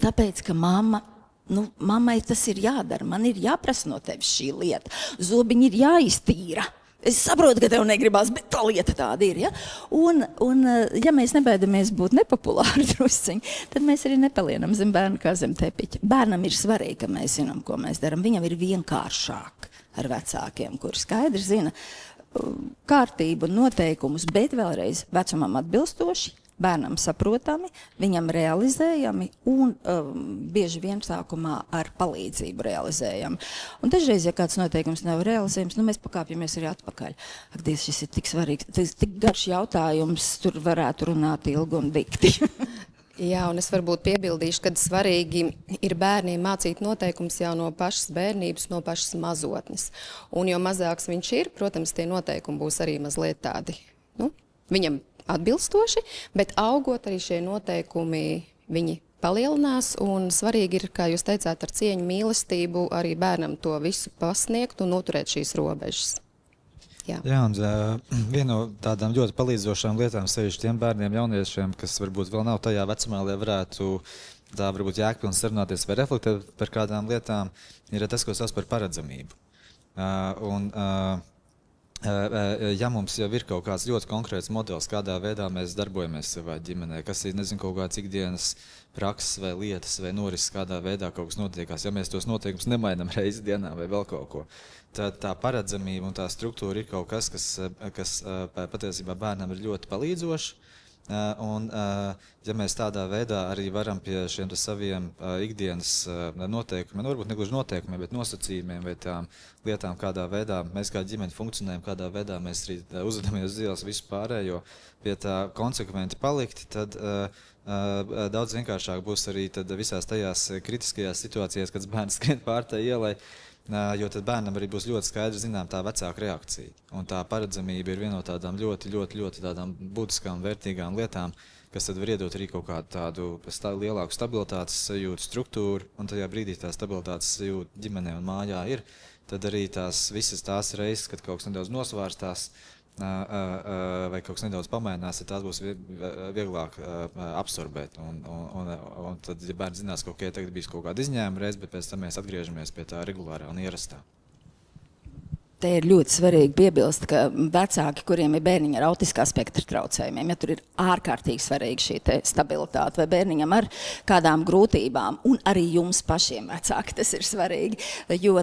Tāpēc, ka mammai tas ir jādara. Man ir jāprasa no tevis šī lieta. Zobiņi ir jāiztīra. Es saprotu, ka tev negribās, bet tā lieta tāda ir. Ja? Un ja mēs nebaidamies būt nepopulāri drusciņi, tad mēs arī nepalienam zem bērna kā zem tepiķa. Bērnam ir svarīgi, ka mēs zinām, ko mēs darām. Viņam ir vienkāršāk ar vecākiem, kuri skaidri zina kārtību un noteikumus, bet vēlreiz vecumam atbilstoši, bērnam saprotami, viņam realizējami un bieži vien sākumā ar palīdzību realizējami. Un dažreiz, ja kāds noteikums nav realizējams, mēs pakāpjamies arī atpakaļ. Ak, Dievs, šis ir tik svarīgs, tas ir tik garš jautājums, tur varētu runāt ilgi un dikti. Jā, un es varbūt piebildīšu, ka svarīgi ir bērniem mācīt noteikumus jau no pašas bērnības, no pašas mazotnes. Un jo mazāks viņš ir, protams, tie noteikumi būs arī mazliet tādi, viņam atbilstoši, bet augot arī šie noteikumi viņi palielinās, un svarīgi ir, kā jūs teicāt, ar cieņu, mīlestību arī bērnam to visu pasniegt un noturēt šīs robežas. Jā, un viena no tādām ļoti palīdzošām lietām sevišķi tiem bērniem, jauniešiem, kas varbūt vēl nav tajā vecumā, lai varētu tā varbūt jēgpilni sarunāties vai reflektēt par kādām lietām, ir tas, ko sauc par paredzamību. Ja mums jau ir kaut kāds ļoti konkrēts modelis, kādā veidā mēs darbojamies savā ģimenē, kas ir, kaut kāds ikdienas prakses vai lietas vai norises, kādā veidā kaut kas notiekās, ja mēs tos noteikumus nemainam reizi dienā vai vēl kaut ko, tad tā paredzamība un tā struktūra ir kaut kas, kas patiesībā bērnam ir ļoti palīdzoši, Ja mēs tādā veidā arī varam pie šiem saviem ikdienas noteikumiem, varbūt negluži noteikumiem, bet nosacījumiem vai tām lietām, kādā veidā mēs kā ģimene funkcionējam, kādā veidā mēs arī uzvedamies uz ielas visu pārējo, pie tā konsekventi palikt, tad daudz vienkāršāk būs arī visās tajās kritiskajās situācijās, kad bērns skrien pār tai ielai, jo tad bērnam arī būs ļoti skaidri zinām tā vecāka reakcija. Un tā paredzamība ir viena no tādām ļoti tādām būtiskām, vērtīgām lietām, kas tad var iedot arī kaut kādu tādu lielāku stabilitātes sajūtu, struktūru, un tajā brīdī tā stabilitātes sajūta ģimenē un mājā ir, tad arī visas tās reizes, kad kaut kas nedaudz nosvārstās, vai kaut kas nedaudz pamainās, tad tās būs vieglāk absorbēt. Un tad, ja bērns zinās, ka tagad bijis kaut kāda izņēmuma reize, bet pēc tam mēs atgriežamies pie tā regulārā un ierastā. Te ir ļoti svarīgi piebilst, ka vecāki, kuriem ir bērniņi ar autiskā spektra traucējumiem, ja tur ir ārkārtīgi svarīgi šī stabilitāte, vai bērniņam ar kādām grūtībām, un arī jums pašiem vecāki tas ir svarīgi, jo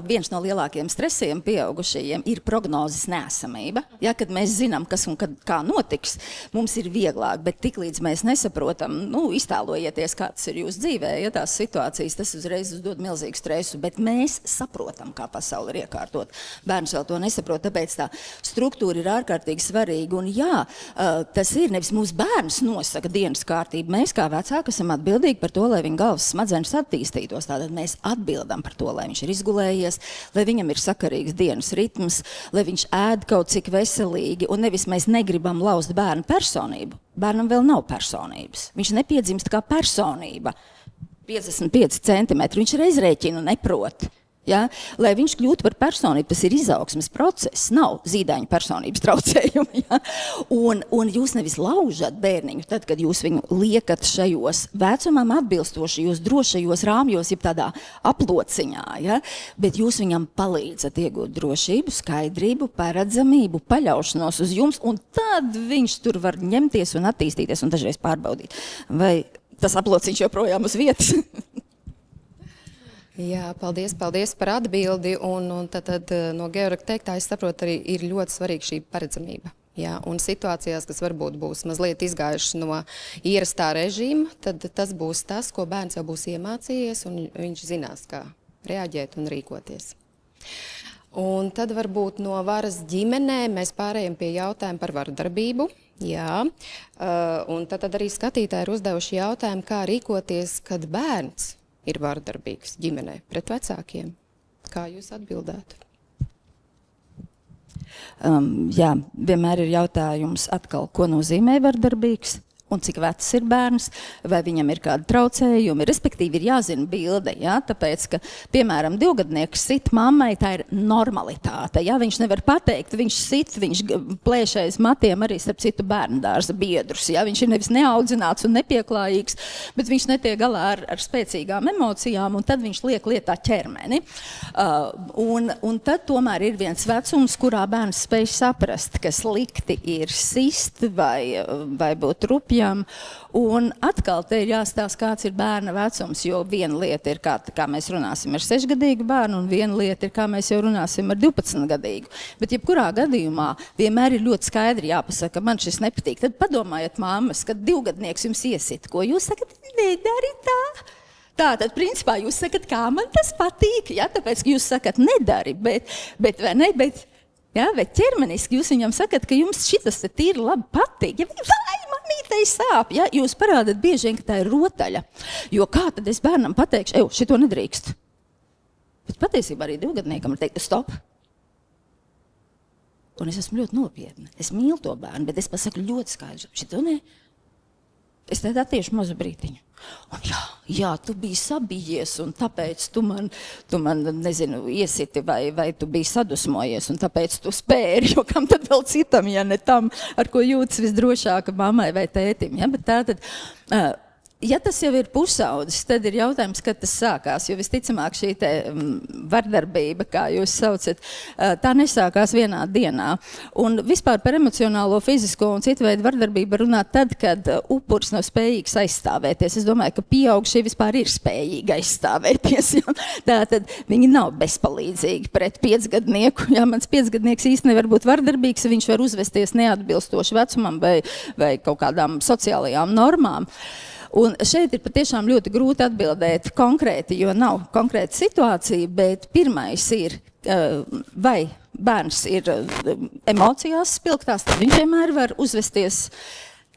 viens no lielākiem stresiem pieaugušajiem ir prognozes neesamība. Ja, kad mēs zinām, kas un kā notiks, mums ir vieglāk, bet tiklīdz mēs nesaprotam, iztēlojieties, kā tas ir jūsu dzīvē, ja tās situācijas, tas uzreiz uzdod milzīgu stresu, bet mēs saprotam, kā pasauli ir iekārtot. Bērns vēl to nesaprot, tāpēc tā struktūra ir ārkārtīgi svarīga. Un jā, tas ir nevis mūsu bērns nosaka dienas kārtību. Mēs kā vecāki esam atbildīgi par to, lai viņa galvas smadzenes attīstītos. Tātad mēs atbildam par to, lai viņš ir izgulējies, lai viņam ir sakarīgs dienas ritms, lai viņš ēd kaut cik veselīgi. Un nevis mēs negribam laust bērnu personību. Bērnam vēl nav personības. Viņš nepiedzimst kā personība. 55 centimetri. Viņš reiz rēķinu neprot. Ja? Lai viņš kļūtu par personību, tas ir izaugsmes process, nav zīdaiņu personības traucējumi. Ja? Un jūs nevis laužat bērniņu, tad, kad jūs viņu liekat šajos vecumam atbilstošajos, drošajos rāmjos, jeb tādā aplociņā, ja? Bet jūs viņam palīdzat iegūt drošību, skaidrību, paredzamību, paļaušanos uz jums, un tad viņš tur var ņemties un attīstīties un dažreiz pārbaudīt. Vai tas aplociņš joprojām uz vietas? Jā, paldies par atbildi. Un tad no Georga teiktā es saprotu, arī ir ļoti svarīga šī paredzamība. Jā, un situācijās, kas varbūt būs mazliet izgājušas no ierastā režīma, tad tas būs tas, ko bērns jau būs iemācījies, un viņš zinās, kā reaģēt un rīkoties. Un tad varbūt no varas ģimenē mēs pārējām pie jautājuma par vardarbību. Jā, un tad arī skatītāji ir uzdevuši jautājumu, kā rīkoties, kad bērns ir vardarbīgs ģimenē pret vecākiem. Kā jūs atbildētu? Jā, vienmēr ir jautājums atkal, ko nozīmē vardarbīgs un cik vecs ir bērns, vai viņam ir kādi traucējumi. Respektīvi ir jāzina bilde, ja? Tāpēc, ka, piemēram, 2-gadnieks sit mammai, tā ir normalitāte. Ja? Viņš nevar pateikt, viņš sit, viņš plēšais matiem arī starp citu bērndārza biedrus. Ja? Viņš ir nevis neaudzināts un nepieklājīgs, bet viņš netiek galā ar spēcīgām emocijām, un tad viņš liek lietā ķermeni. Un tad tomēr ir viens vecums, kurā bērns spēj saprast, ka slikti ir sist vai būt rupji. Un atkal te ir jāstāsta, kāds ir bērna vecums, jo viena lieta ir, kā mēs runāsim ar 6-gadīgu bērnu, un viena lieta ir, kā mēs jau runāsim ar 12-gadīgu. Bet jebkurā gadījumā vienmēr ir ļoti skaidri jāpasaka, man šis nepatīk. Tad padomājiet, māmas, kad 2-gadnieks jums iesit, ko jūs sakat, nedari tā. Tātad, principā, jūs sakat, kā man tas patīk, ja? Tāpēc, ka jūs sakat, nedari, bet vai ne, bet ķermeniski jūs viņam sakat, ka jums šitas te tīri labi patīk. Ja mamītei sāp, ja? Jūs parādat bieži vien, ka tā ir rotaļa. Jo kā tad es bērnam pateikšu, šito nedrīkst. Bet patiesībā arī 2-gadniekam ir teikt, stop. Un es esmu ļoti nopietna. Es mīlu to bērnu, bet es pasaku ļoti skaidri, šito ne. Es tad attiešu mazu brītiņu. Un jā, tu biji sabijies, un tāpēc tu man nezinu, iesiti, vai tu biji sadusmojies, un tāpēc tu spēri, jo kam tad vēl citam, ja ne tam, ar ko jūtas visdrošāk mammai vai tētim. Ja? Bet tātad Ja tas jau ir pusaudzis, tad ir jautājums, kad tas sākās, jo visticamāk šī te vardarbība, kā jūs saucat, tā nesākās vienā dienā. Un vispār par emocionālo, fizisko un citu veidu vardarbību runāt tad, kad upuris nav spējīgs aizstāvēties. Es domāju, ka pieaugušie vispār ir spējīgi aizstāvēties. Tātad viņi nav bezpalīdzīgi pret 5-gadnieku. Jā, mans 5-gadnieks īsti nevar būt vardarbīgs, viņš var uzvesties neatbilstoši vecumam vai kaut kādām sociālajām normām. Un šeit ir patiešām ļoti grūti atbildēt konkrēti, jo nav konkrēta situācija, bet pirmais ir, vai bērns ir emocijās spilgtās, tad viņš vienmēr var uzvesties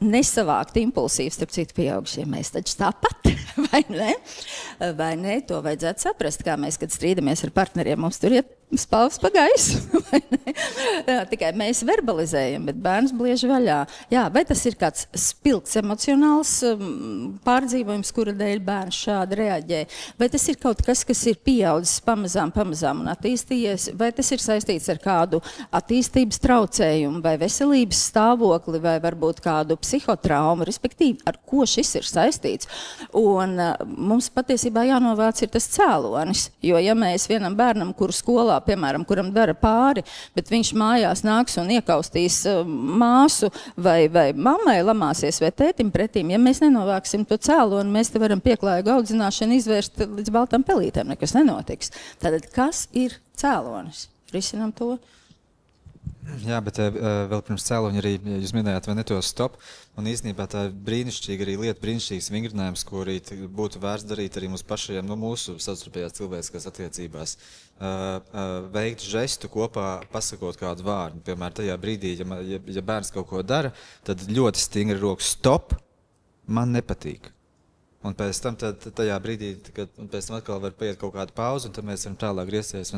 nesavākt impulsīvi, starp citu pieaugušiem mēs taču tāpat, vai ne? Vai ne? To vajadzētu saprast, kā mēs, kad strīdamies ar partneriem, mums tur iet spalvas pa gaisu, vai ne? Tikai mēs verbalizējam, bet bērns bliež vaļā. Jā, vai tas ir kāds spilgts emocionāls pārdzīvojums, kura dēļ bērns šādi reaģē? Vai tas ir kaut kas, kas ir pieaudzis pamazām un attīstījies? Vai tas ir saistīts ar kādu attīstības traucējumu vai veselības stāvokli vai varbūt kādu psihotraumu, respektīvi, ar ko šis ir saistīts? Un mums patiesībā jānovāc ir tas cēlonis, jo ja mēs vienam bērnam, kuru skolā, piemēram, kuram dara pāri, bet viņš mājās nāks un iekaustīs māsu vai mammai lamāsies vai tētim pretīm, ja mēs nenovāksim to cēloni, mēs te varam pieklājīgu audzināšanu izvērst līdz baltām pelītēm, nekas nenotiks. Tātad, kas ir cēlonis? Risinam to. Jā, bet vēl pirms cēloņa arī jūs minējāt, vai ne to stop, un īstenībā tā brīnišķīga arī lieta, brīnišķīgs vingrinājums, ko arī būtu vērts darīt arī mums pašiem, mūsu savstarpējās cilvēciskās attiecībās. Veikt žestu kopā, pasakot kādu vārdu. Piemēram, tajā brīdī, ja bērns kaut ko dara, tad ļoti stingri roku stop, man nepatīk. Un pēc tam tajā brīdī, un pēc tam atkal var paiet kaut kādu pauzi, un tad mēs varam tālāk griezties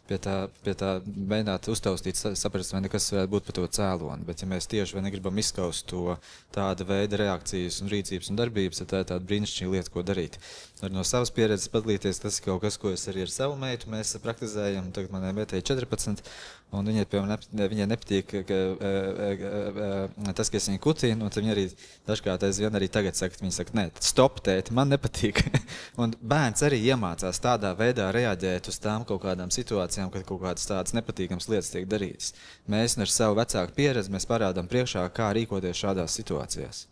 pie tā mēģināt uztaustīt, saprast, vai nekas varētu būt par to cēloni. Bet ja mēs tieši negribam izskaust to tāda veida reakcijas un rīcības un darbības, tad tā ir tāda brīnišķīga lieta, ko darīt. Ar no savas pieredzes padalīties, tas ir kaut kas, ko es arī ar savu meitu mēs praktizējam. Tagad manai meitai 14, un viņai nepatīk tas, ka es viņu kutinu, un tad viņa arī dažkārt aizvien arī tagad saka, viņa saka, nē, stop, tēti, man nepatīk. Un bērns arī iemācās tādā veidā reaģēt uz tām kaut kādām situācijām, kad kaut kādas tādas nepatīkamas lietas tiek darītas. Mēs ar savu vecāku pieredzi mēs parādām priekšā, kā rīkoties šādās situācijās.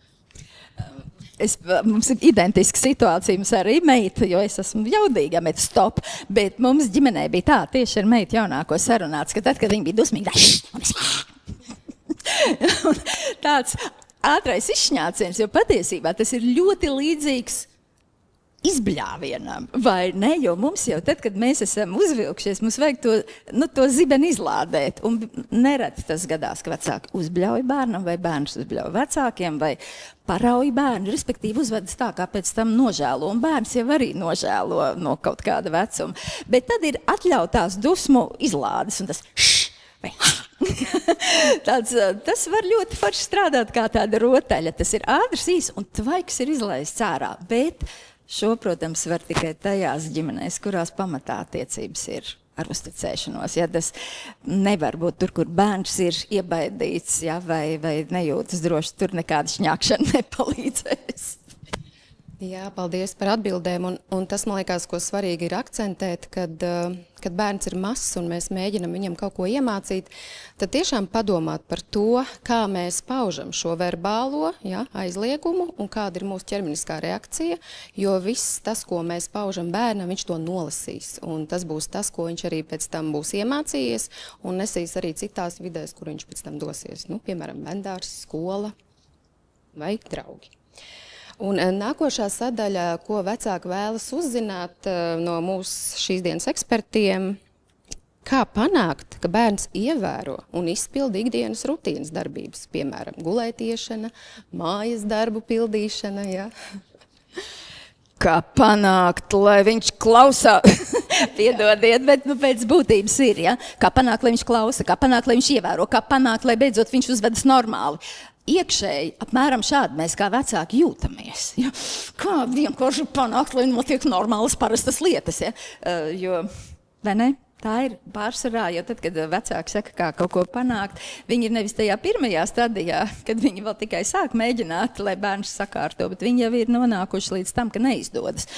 Mums ir identiska situācija, mums arī meita, jo es esmu jaudīga, bet stop, bet mums ģimenē bija tā, tieši ar meitu jaunāko sarunāts, ka tad, kad viņa bija dusmīga, tāds ātrais izšņāciens, jo patiesībā tas ir ļoti līdzīgs izbļāvienam, vai ne? Jo mums jau tad, kad mēs esam uzvilkšies, mums vajag to zibeni izlādēt. Un nereti tas gadās, ka vecāki uzbļauj bērnam, vai bērns uzbļauj vecākiem, vai parauj bērnu, respektīvi uzvedas tā, kā pēc tam nožēlo. Un bērns jau arī nožēlo no kaut kāda vecuma. Bet tad ir atļautās dusmu izlādes, un tas vai tas var ļoti forši strādāt kā tāda rotaļa. Tas ir ātrs, īs, un tvaiks ir izlaists ārā. Bet šo, protams, var tikai tajās ģimenēs, kurās pamatā attiecības ir ar uzticēšanos. Ja, tas nevar būt tur, kur bērns ir iebaidīts, ja, vai nejūtas droši, tur nekāda šņākšana nepalīdzēs. Jā, paldies par atbildēm. Un tas, man liekas, ko svarīgi ir akcentēt, kad bērns ir mazs un mēs mēģinam viņam kaut ko iemācīt, tad tiešām padomāt par to, kā mēs paužam šo verbālo aizliegumu un kāda ir mūsu ķermeniskā reakcija, jo viss tas, ko mēs paužam bērnam, viņš to nolasīs. Un tas būs tas, ko viņš arī pēc tam būs iemācījies un nesīs arī citās vidēs, kur viņš pēc tam dosies. Piemēram, bērndārs, skola vai draugi. Un nākošā sadaļa, ko vecāki vēlas uzzināt no mūsu šīs dienas ekspertiem, kā panākt, ka bērns ievēro un izpilda ikdienas rutīnas darbības, piemēram, gulētiešana, mājas darbu pildīšana, jā. Kā panākt, lai viņš klausā, piedodiet, bet pēc būtības ir, ja? Kā panākt, lai viņš klausa, kā panākt, lai viņš ievēro, kā panākt, lai beidzot viņš uzvedas normāli. Iekšēji apmēram šādi mēs kā vecāki jūtamies. Ja? Kā vienkārši panākt, lai notiek normālas parastas lietas. Ja? Jo, vai ne? Tā ir pārsvarā, jo tad, kad vecāki saka, kā kaut ko panākt, viņi ir nevis tajā pirmajā stadijā, kad viņi vēl tikai sāk mēģināt, lai bērns sakārto, bet viņi jau ir nonākuši līdz tam, ka neizdodas.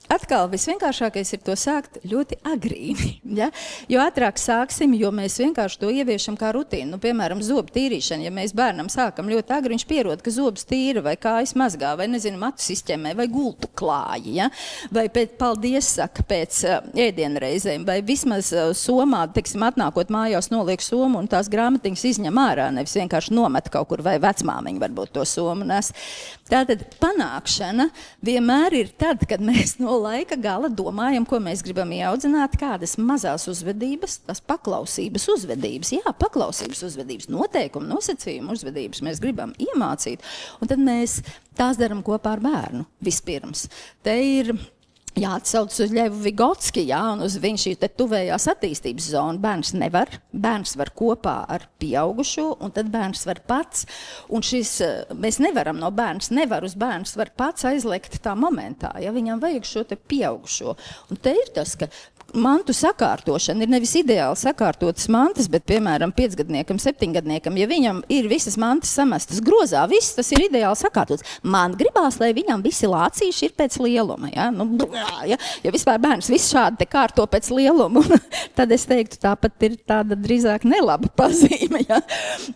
Atkal visvienkāršākais ir to sākt ļoti agrīni. Ja? Jo ātrāk sāksim, jo mēs vienkārši to ieviešam kā rutīnu. Nu, piemēram, zobu tīrīšana. Ja mēs bērnam sākam ļoti agri, viņš pierod, ka zobus tīra vai kājas mazgā, vai, nezinu, matu sistēmē, vai gultu klāji. Ja? Vai paldies saka pēc ēdienreizēm, vai vismaz somā, teiksim, atnākot mājās noliek somu un tās grāmatiņas izņem ārā, nevis vienkārši nomet kaut kur, vai vecmāmiņa varbūt to somu nes. Tātad panākšana vienmēr ir tad, kad mēs no laika gala domājam, ko mēs gribam ieaudzināt, kādas mazās uzvedības, tas paklausības uzvedības, jā, paklausības uzvedības, noteikumu, nosacījumu uzvedības mēs gribam iemācīt, un tad mēs tās daram kopā ar bērnu vispirms. Te ir jāatsauc uz Ļevu Vigotski, jā, un uz viņš šī te tuvējās attīstības zona. Bērns var kopā ar pieaugušo, un tad bērns var pats. Un mēs nevaram no bērns, uz bērns var pats aizliegt tā momentā, ja viņam vajag šo te pieaugušo. Un te ir tas, ka mantu sakārtošana ir nevis ideāli sakārtotas mantas, bet, piemēram, 5-gadniekam, 7-gadniekam, ja viņam ir visas mantas samestas grozā, viss tas ir ideāli sakārtots. Man gribās, lai viņam visi lācīši ir pēc lieluma, ja? Nu, ja? Ja vispār bērns viss šādi te kārto pēc lielumu, tad es teiktu, tāpat ir tāda drīzāk nelaba pazīme, ja?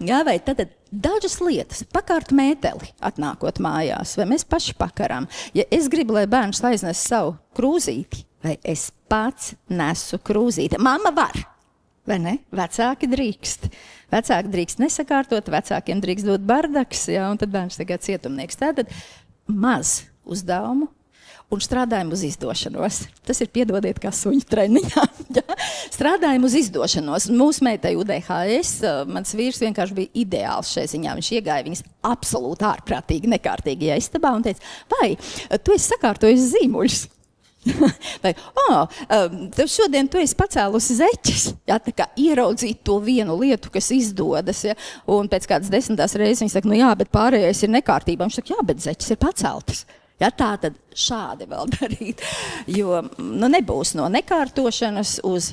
Jā, vai tad dažas lietas, pakārt mēteli atnākot mājās, vai mēs paši pakaram. Ja es gribu, lai bērns aiznes savu krūzīti, vai es pats nesu krūzīti. Mamma var, vai ne? Vecāki drīkst. Vecāki drīkst nesakārtot, vecākiem drīkst dot bardaks, ja, un tad bērns tagad cietumnieks. Tātad maz uzdevumu un strādājam uz izdošanos. Tas ir, piedodiet, kā suņu treniņā. Ja? Strādājam uz izdošanos. Mūsu meitai UDHS, mans vīrs vienkārši bija ideāls šai ziņā. Viņš iegāja viņas absolūti ārprātīgi, nekārtīgajā istabā un teica, vai, tu esi sakārtojis zīmuļus? Vai, tev šodien tu esi pacēlusi zeķes, ja, tā kā ieraudzīt to vienu lietu, kas izdodas, ja, un pēc kādas 10. reizes viņi saka, nu jā, bet pārējais ir nekārtībā. Viņš saka, jā, bet zeķes ir paceltas. Ja, tā tad šādi vēl darīt, jo nu, nebūs no nekārtošanas uz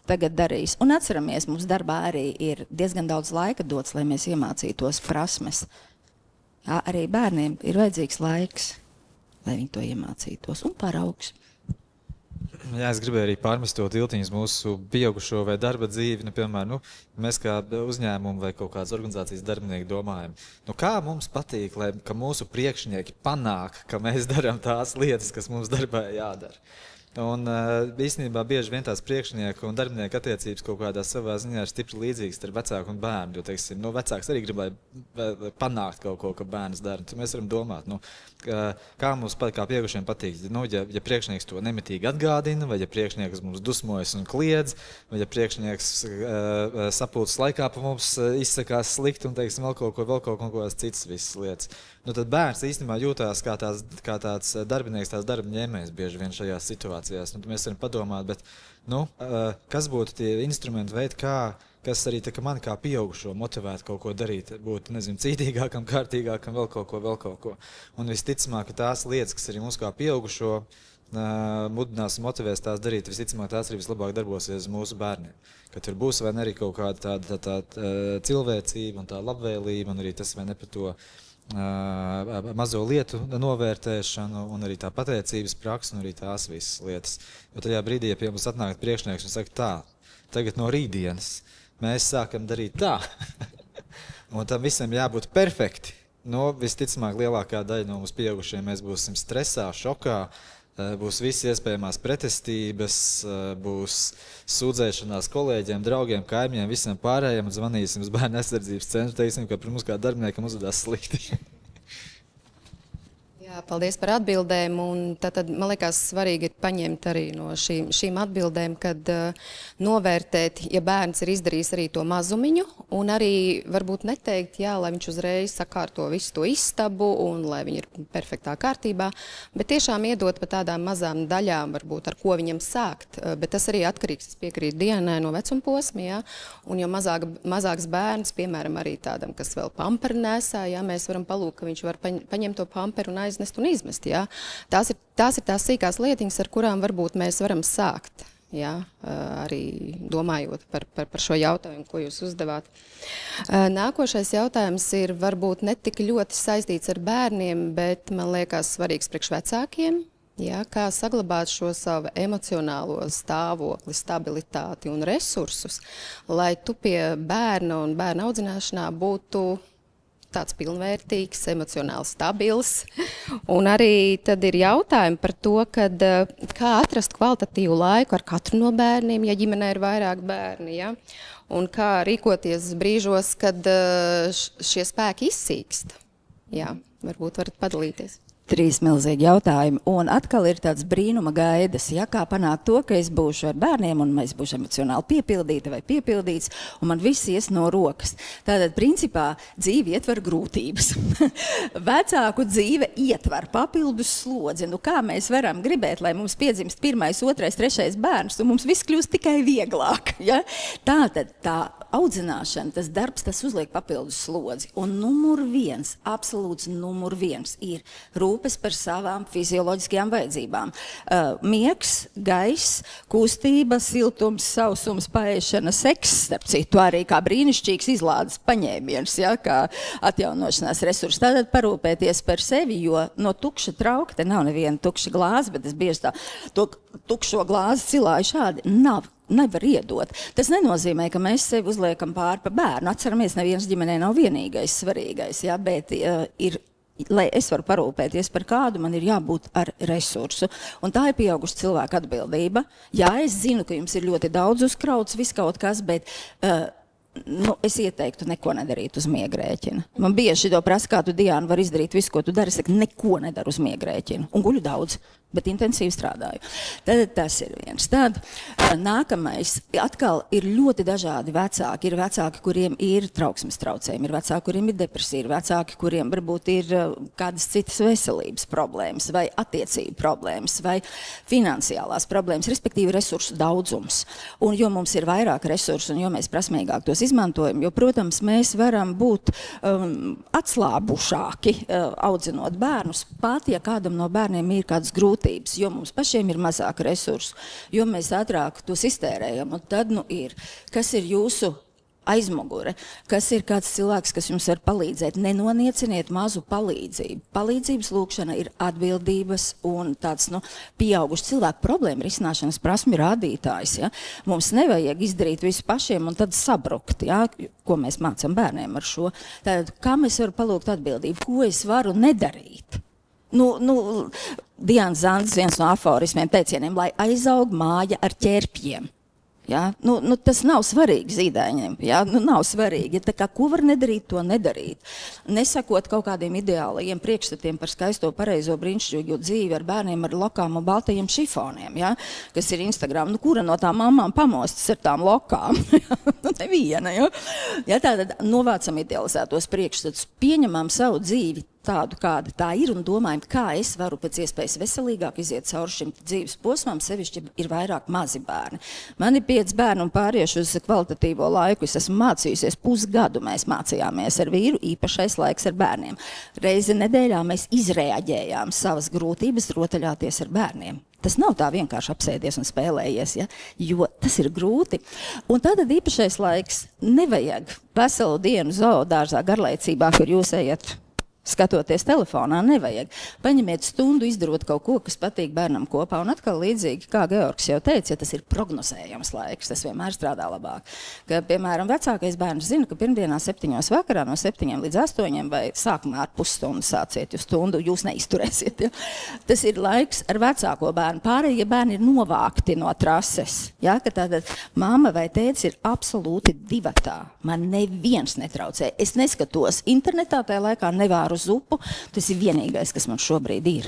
tagad darīs. Un atceramies, mums darbā arī ir diezgan daudz laika dots, lai mēs iemācītos prasmes. Ja, arī bērniem ir vajadzīgs laiks, lai viņi to iemācītos, un paraugs. Jā, es gribēju arī pārmest to tiltiņus mūsu pieaugušo vai darba dzīvi. Nu, piemēram, mēs kā uzņēmumu vai kaut kādas organizācijas darbinieki domājam, kā mums patīk, ka mūsu priekšnieki panāk, ka mēs darām tās lietas, kas mums darbā jādara. Un īstenībā bieži vien tās priekšnieku un darbinieku attiecības kaut kādā savā ziņā ir stipri līdzīgas starp vecāku un bērnu. Jo, teiksim, vecāks arī grib, lai panākt kaut ko, ka bērns dara. Tad mēs varam domāt, kā mums kā pieaugušiem patīk. Ja priekšnieks to nemitīgi atgādina, vai ja priekšnieks mums dusmojas un kliedz, vai ja priekšnieks sapulces laikā pa mums izsakās slikti un, teiksim, vēl kaut kādas citas visas lietas. Tad bērns īstenībā jūtās kā tāds darbinieks, tās darba ņēmējs bieži vien šajās situācijās. Mēs varam padomāt, bet kas būtu tie instrumenti veidi, kas arī mani kā pieaugušo motivētu kaut ko darīt, būt, nezinu, cītīgākam, kārtīgākam, vēl kaut ko. Un visticamāk, ka tās lietas, kas arī mums kā pieaugušo mudinās un motivēs tās darīt, visticamāk, tās arī vislabāk darbosies mūsu bērniem. Ka tur būs vai ne arī kaut kāda tā cilvēcība un tā labvēlība, un arī tas vai ne par to mazo lietu novērtēšanu un arī tā pateicības praksa un arī tās visas lietas. Jo tajā brīdī, ja pie mums atnāk priekšnieks un saka tā, tagad no rītdienas mēs sākam darīt tā, un tam visam jābūt perfekti, visticamāk lielākā daļa no mums pieaugušiem mēs būsim stresā, šokā, būs visas iespējamās pretestības, būs sūdzēšanās kolēģiem, draugiem, kaimiņiem, visiem pārējiem un zvanīsim uz bērnu aizsardzības centru, teiksim, ka par mums kā darbiniekam uzvedās slikti. Jā, paldies par atbildēm, un tad man liekas svarīgi ir paņemt arī no šīm atbildēm, kad novērtēt, ja bērns ir izdarījis arī to mazumiņu, un arī varbūt neteikt, jā, lai viņš uzreiz sakārto visu to istabu, un lai viņi ir perfektā kārtībā, bet tiešām iedot pa tādām mazām daļām, varbūt ar ko viņam sākt, bet tas arī atkarīgs, es piekrītu Dienai, no vecuma posma, jā, un jo mazāks bērns, piemēram, arī tādam, kas vēl pamperi nesā, jā, mēs varam palūkt, ka viņš var paņemt to pamperu un aiznest un izmest. Jā. Tās ir tās sīkās lietiņas, ar kurām varbūt mēs varam sākt. jā, arī domājot par šo jautājumu, ko jūs uzdevāt. Nākošais jautājums ir varbūt ne tik ļoti saistīts ar bērniem, bet man liekas svarīgs priekš vecākiem. Jā, kā saglabāt šo savu emocionālo stāvokli, stabilitāti un resursus, lai tu pie bērna un bērna audzināšanā būtu tāds pilnvērtīgs, emocionāli stabils. Un arī tad ir jautājumi par to, kā atrast kvalitatīvu laiku ar katru no bērniem, ja ģimenē ir vairāk bērni. Ja? Un kā rīkoties brīžos, kad šie spēki izsīkst. Jā, varbūt varat padalīties. 3 milzīgi jautājumi, un atkal ir tāds brīnuma gaidas, ja, kā panākt to, ka es būšu ar bērniem, un es būšu emocionāli piepildīta vai piepildīts, un man viss ies no rokas. Tātad, principā, dzīve ietver grūtības. Vecāku dzīve ietver papildus slodzi. Nu, kā mēs varam gribēt, lai mums piedzimst 1., 2., 3. bērns, un mums viss kļūst tikai vieglāk. Ja? Tātad, tā audzināšana, tas darbs, tas uzliek papildus slodzi. Un numur 1, absolūts numur 1 ir rūpes par savām fizioloģiskajām vajadzībām. Miegs, gaiss, kustība, siltums, sausums, paēšana, seks, starp citu, arī kā brīnišķīgs izlādes paņēmiens, ja, kā atjaunošanās resursi. Tātad parūpēties par sevi, jo no tukša trauka, te nav neviena tukša glāze, bet es bieži tā to tukšo glāzi cilāju šādi, nevar iedot. Tas nenozīmē, ka mēs sevi uzliekam pāri pa bērnu. Atceramies, nevienas ģimenē nav vienīgais svarīgais, ja, bet ir, lai es varu parūpēties par kādu, man ir jābūt ar resursu. Un tā ir pieauguša cilvēka atbildība. Jā, es zinu, ka jums ir ļoti daudz uzkrauts, viss kaut kas, bet es ieteiktu neko nedarīt uz miega rēķina. Man bieži to prasa, kā tu, Diana, var izdarīt visu, ko tu dari. Es saku, neko nedaru uz miega rēķina. Un guļu daudz, bet intensīvi strādāju. Tad tas ir viens. Tad nākamais, atkal ir ļoti dažādi vecāki. Ir vecāki, kuriem ir trauksmes traucējumi, ir vecāki, kuriem ir depresija, ir vecāki, kuriem varbūt ir kādas citas veselības problēmas, vai attiecību problēmas, vai finansiālās problēmas, respektīvi resursu daudzums. Un jo mums ir vairāk resursu, un jo mēs prasmīgāk tos izmantojam, jo, protams, mēs varam būt atslābušāki audzinot bērnus, pat ja kādam no bērniem ir kādas grūtības, jo mums pašiem ir mazāk resursu, jo mēs ātrāk tos iztērējam. Un tad ir, kas ir jūsu aizmugure, kas ir kāds cilvēks, kas jums var palīdzēt. Nenonieciniet mazu palīdzību. Palīdzības lūkšana ir atbildības un tāds pieauguši cilvēku problēma risināšanas prasmi rādītājs. Ja? Mums nevajag izdarīt visu pašiem un tad sabrukt, ja? Ko mēs mācam bērniem ar šo. Tātad, kā mēs varam palūgt atbildību? Ko es varu nedarīt? Diana Zandes viens no aforismiem teicieniem, lai aizaug māja ar ķērpjiem. Ja? Tas nav svarīgi zīdaiņiem. Ja? Nav svarīgi. Tā kā, ko var nedarīt, to nedarīt. Nesakot kaut kādiem ideālajiem priekšstatiem par skaisto, pareizo, brīnišķīgo dzīvi ar bērniem ar lokām un baltajiem šifoniem, ja? Kas ir Instagram. Kura no tām mamām pamostas ar tām lokām? Neviena. Ja? Ja, tātad novācam idealizētos priekšstatus, pieņemam savu dzīvi tādu, kāda tā ir, un domājam, kā es varu pēc iespējas veselīgāk iziet cauri šim dzīves posmam, sevišķi ir vairāk mazi bērni. Man ir 5 bērni un pāriešu uz kvalitatīvo laiku. Es esmu mācījusies pusgadu, mēs mācījāmies ar vīru, īpašais laiks ar bērniem. Reizi nedēļā mēs izreaģējām savas grūtības rotaļāties ar bērniem. Tas nav tā vienkārši apsēdies un spēlējies, ja? Jo tas ir grūti. Un tātad īpašais laiks nevajag veselu dienu zoodārzā garlaicībā, kur jūs ejat skatoties telefonā, nevajag. Paņemiet stundu, izdarot kaut ko, kas patīk bērnam kopā. Un atkal līdzīgi, kā Georgs jau teica, ja tas ir prognozējams laiks, tas vienmēr strādā labāk. Ka, piemēram, vecākais bērns zina, ka pirmdienā 7 vakarā no 7 līdz 8 vai sākumā ar pusstundu sāciet, jo stundu jūs neizturēsiet. Ja? Tas ir laiks ar vecāko bērnu. Pārējie bērni ir novākti no trases. Ja? Ka tātad mamma vai tētis ir absolūti divatā. Man neviens netraucē. Es neskatos internetā, tajā laikā nevēru zupu, tas ir vienīgais, kas man šobrīd ir.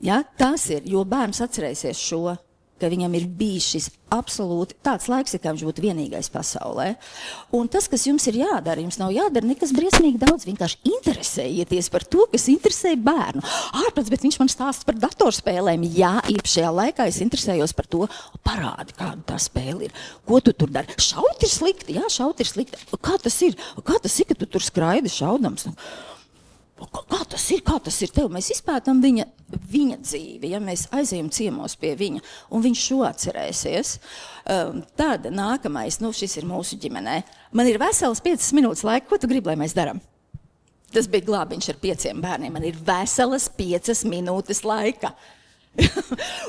Ja, tas ir, jo bērns atcerēsies šo, ka viņam ir bijis šis absolūti tāds laiks, kā viņš būtu vienīgais pasaulē. Un tas, kas jums ir jādara, jums nav jādara nekas briesmīgi daudz, vienkārši interesējieties par to, kas interesē bērnu. Ārpēc, bet viņš man stāsta par datorspēlēm. Jā, īpašajā laikā es interesējos par to, parādi, kāda tā spēle ir. Ko tu tur dari? Šaut ir slikti, jā, šaut ir slikti. Kā tas ir, ka tu tur skraidi šaudams? Kā tas ir tev? Mēs izpētam viņa dzīvi, ja mēs aizejam ciemos pie viņa, un viņš šo atcerēsies. Tad nākamais, šis ir mūsu ģimenē. Man ir vesels 5 minūtes laika, ko tu gribi, lai mēs darām? Tas bija glābiņš ar 5 bērniem. Man ir veselas 5 minūtes laika.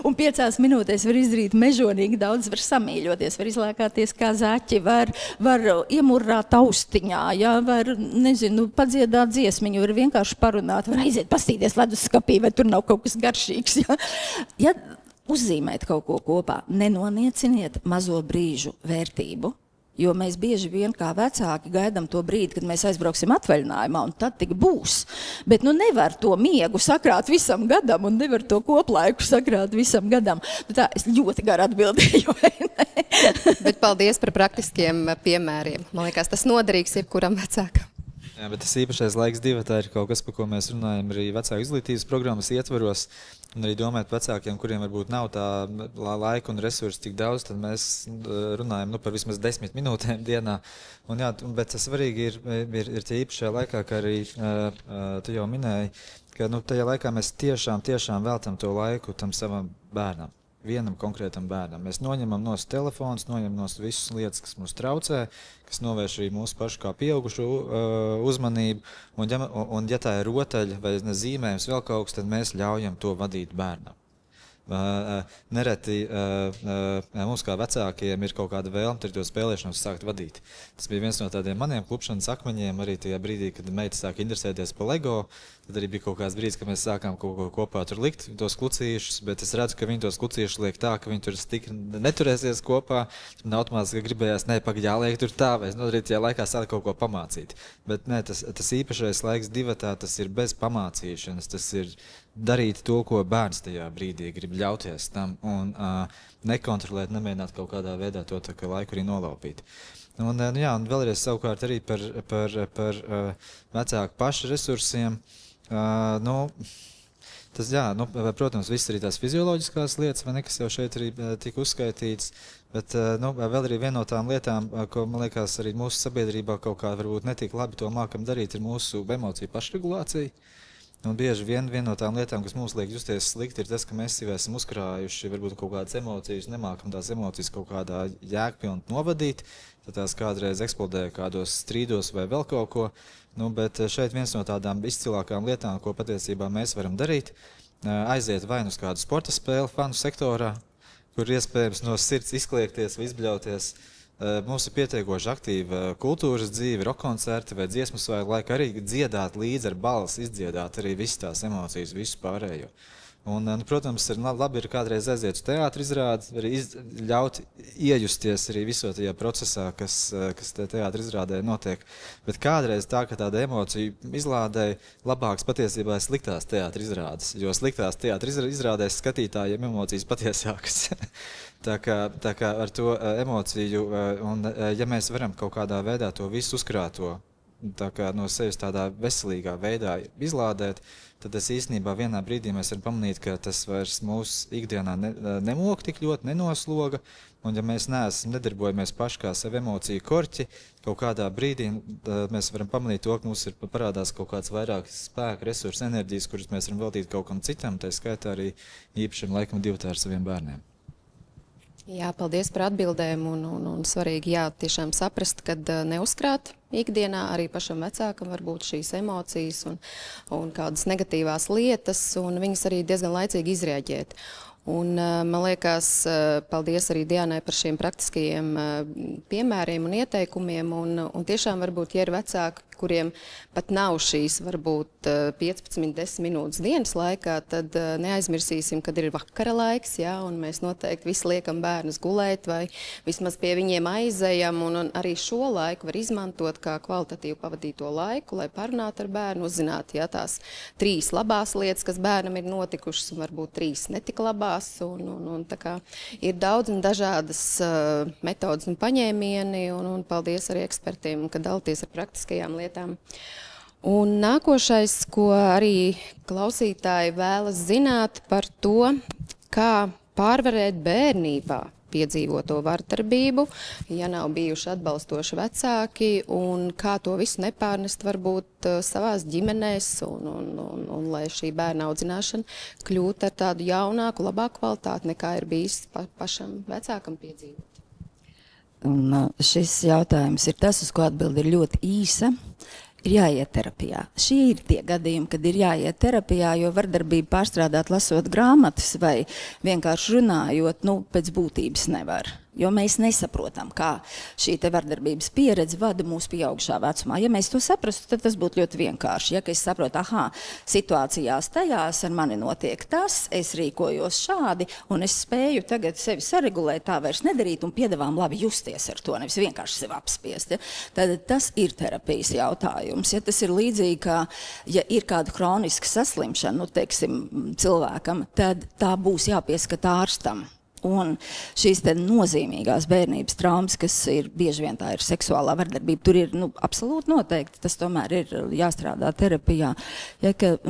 Un 5 minūtēs var izdarīt mežonīgi daudz, var samīļoties, var izlēkāties kā zaķi, var iemurrāt austiņā, ja, var, padziedāt dziesmiņu, var vienkārši parunāt, var aiziet pastīties leduskapī, vai tur nav kaut kas garšīgs. Ja, ja uzzīmēt kaut ko kopā, nenonieciniet mazo brīžu vērtību. Jo mēs bieži vien kā vecāki gaidām to brīdi, kad mēs aizbrauksim atvaļinājumā, un tad tik būs. Bet nevar to miegu sakrāt visam gadam, un nevar to koplaiku sakrāt visam gadam. Tā es ļoti garu atbildēju, vai ne? Bet paldies par praktiskiem piemēriem. Man liekas, tas noderīgs jebkuram vecākam. Jā, bet tas īpašais laiks divatā ir kaut kas, par ko mēs runājam arī vecāku izglītības programmas ietvaros, un arī domājot vecākiem, kuriem varbūt nav tā laika un resursi tik daudz, tad mēs runājam par vismaz 10 minūtēm dienā. Un jā, bet tas svarīgi ir tie īpašajā laikā, kā arī tu jau minēji, ka tajā laikā mēs tiešām veltam to laiku tam savam bērnam. Vienam konkrētam bērnam. Mēs noņemam no telefons, noņemam no visas lietas, kas mums traucē, kas novērš arī mūsu pašu kā pieaugušo uzmanību. Un ja tā ir rotaļa vai zīmējums vēl kaut kas, tad mēs ļaujam to vadīt bērnam. Nereti mums kā vecākiem ir kaut kāda vēlme tur to spēlēšanos sākt vadīt. Tas bija viens no tādiem maniem klupšanas akmeņiem arī tajā brīdī, kad meita sāk interesēties par LEGO. Tad arī bija kaut kāds brīdis, kad mēs sākām kaut ko kopā tur likt, tos klucīšus, bet es redzu, ka viņi tos klucīšus liek tā, ka viņi tur tik neturēsies kopā. Man automātiski gribējās, jāliek tur tā, vai arī tajā laikā sāk kaut ko pamācīt. Bet tas īpašais laiks divatā, tas ir bez pamācīšanas, tas ir darīt to, ko bērns tajā brīdī grib ļauties tam un nekontrolēt, nemēģināt kaut kādā veidā to laiku arī nolaupīt. Un vēlreiz savukārt arī par vecāku pašu resursiem. Tas, protams, viss arī tās fizioloģiskās lietas, vai ne, kas jau šeit arī tika uzskaitīts, bet vēl arī viena no tām lietām, ko, man liekas, arī mūsu sabiedrībā kaut kā varbūt netik labi to mākam darīt, ir mūsu emociju pašregulācija. Un bieži vien viena no tām lietām, kas mums liek justies slikti, ir tas, ka mēs jau esam uzkrājuši varbūt kaut kādas emocijas, nemākam tās emocijas kaut kādā jēgpilni novadīt, tad tās kādreiz eksplodē kādos strīdos vai vēl kaut ko. Bet šeit viens no tādām izcilākām lietām, ko patiesībā mēs varam darīt, aiziet vai uz kādu sporta spēli fanu sektorā, kur iespējams no sirds izkliegties vai izbļauties. Mums ir pietiekoši aktīva kultūras dzīve, rokkoncerti vai dziesmu svētku laiku, arī dziedāt līdzi ar balsi, izdziedāt arī visas tās emocijas, visu pārējo. Un, protams, labi ir kādreiz aiziet uz teātri izrādi, arī ļaut iejusties arī visā tajā procesā, kas teātri izrādē notiek. Bet kādreiz tā, ka tāda emociju izlādē labāks patiesībā ir sliktās teātri izrādes, jo sliktās teātri izrādēs skatītājiem emocijas patiesākas. Tā kā ar to emociju, un ja mēs varam kaut kādā veidā to visu uzkrāto, tā kā no sevis tādā veselīgā veidā izlādēt, tad es īstenībā vienā brīdī mēs varam pamanīt, ka tas vairs mūsu ikdienā nemok tik ļoti, nenosloga, un ja mēs nedarbojamies paši kā sevi emociju korķi, kaut kādā brīdī mēs varam pamanīt to, ka mums ir parādās kaut kāds vairāk spēka, resursu, enerģijas, kuras mēs varam veltīt kaut kam citam, tā skaitā arī īpašam laikam divatā ar saviem bērniem. Jā, paldies par atbildēm un svarīgi, tiešām saprast, kad neuzkrāt ikdienā arī pašam vecākam var būt šīs emocijas un kādas negatīvās lietas, un viņas arī diezgan laicīgi izreaģēt. Un man liekas, paldies arī Dianai par šiem praktiskajiem piemēriem un ieteikumiem, un tiešām varbūt, ja ir vecāki, kuriem pat nav šīs varbūt 15-10 minūtes dienas laikā, tad neaizmirsīsim, kad ir vakara laiks, un mēs noteikti visi liekam bērnus gulēt vai vismaz pie viņiem aizejam, un arī šo laiku var izmantot kā kvalitatīvu pavadīto laiku, lai parunātu ar bērnu, uzzināt, tās 3 labās lietas, kas bērnam ir notikušas, un varbūt 3 netika labās, un tā kā ir daudz un dažādas metodas un paņēmieni, un paldies arī ekspertiem, ka dalties ar praktiskajām lietām. Un nākošais, ko arī klausītāji vēlas zināt par to, kā pārvarēt bērnībā piedzīvoto vardarbību, ja nav bijuši atbalstoši vecāki, un kā to visu nepārnest varbūt savās ģimenēs, un lai šī bērna audzināšana kļūtu ar tādu jaunāku, labāku kvalitāti, nekā ir bijis pašam vecākam piedzīvot. Un šis jautājums ir tas, uz ko atbildi ir ļoti īsa. Ir jāiet terapijā. Šie ir tie gadījumi, kad ir jāiet terapijā, jo vardarbību pārstrādāt lasot grāmatas vai vienkārši runājot, pēc būtības nevar. Jo mēs nesaprotam, kā šī te vardarbības pieredze vada mūsu pieaugušā vecumā. Ja mēs to saprastu, tad tas būtu ļoti vienkārši. Ja es saprotu, situācijās tajās ar mani notiek tas, es rīkojos šādi, un es spēju tagad sevi saregulēt, tā vairs nedarīt un piedāvām labi justies ar to, nevis vienkārši sevi apspiest. Ja? Tad tas ir terapijas jautājums. Ja? Tas ir līdzīgi, kā, ja ir kāda kroniska saslimšana, teiksim, cilvēkam, tad tā būs jāpieskata ārstam. Un šīs te nozīmīgās bērnības traumas, kas ir bieži vien tā ir seksuālā vardarbība, tur ir absolūti noteikti, tas tomēr ir jāstrādā terapijā. Ja, ka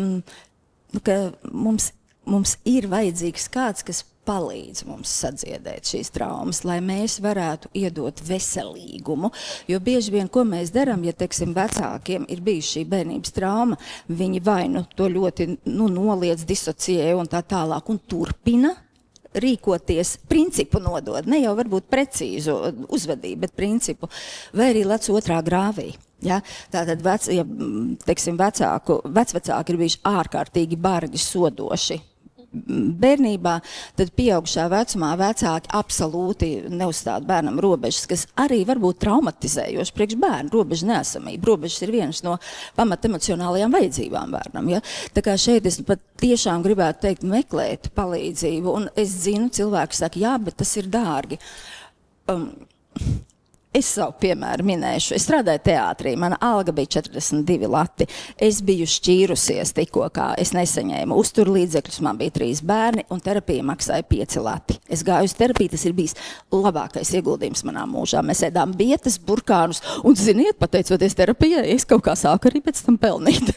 mums ir vajadzīgs kāds, kas palīdz mums sadziedēt šīs traumas, lai mēs varētu iedot veselīgumu. Jo bieži vien, ko mēs darām, ja, teiksim, vecākiem ir bijusi šī bērnības trauma, viņi vai to ļoti noliedz, disociē un tā tālāk un turpina rīkoties, principu nodod, ne jau varbūt precīzu uzvedību, bet principu, vai arī lec otrā grāvī. Ja? Tātad, teiksim, vecvecāki ir bijuši ārkārtīgi bargi, sodoši bērnībā, tad pieaugušā vecumā vecāki absolūti neuzstāda bērnam robežas, kas arī var būt traumatizējoši priekš bērnu, robežu neesamība. Robežas ir vienas no pamat emocionālajām vajadzībām bērnam. Ja? Tā kā šeit es pat tiešām gribētu teikt, meklēt palīdzību, un es zinu, cilvēki saka, jā, bet tas ir dārgi. Es savu piemēru minēšu. Es strādāju teātrī, mana alga bija 42 lati. Es biju šķīrusies tikko, kā es nesaņēmu uzturlīdzekļus, man bija 3 bērni, un terapija maksāja 5 lati. Es gāju uz terapiju, tas ir bijis labākais ieguldījums manā mūžā. Mēs ēdām bietas, burkānus, un ziniet, pateicoties terapijai, es kaut kā sāku arī pēc tam pelnīt.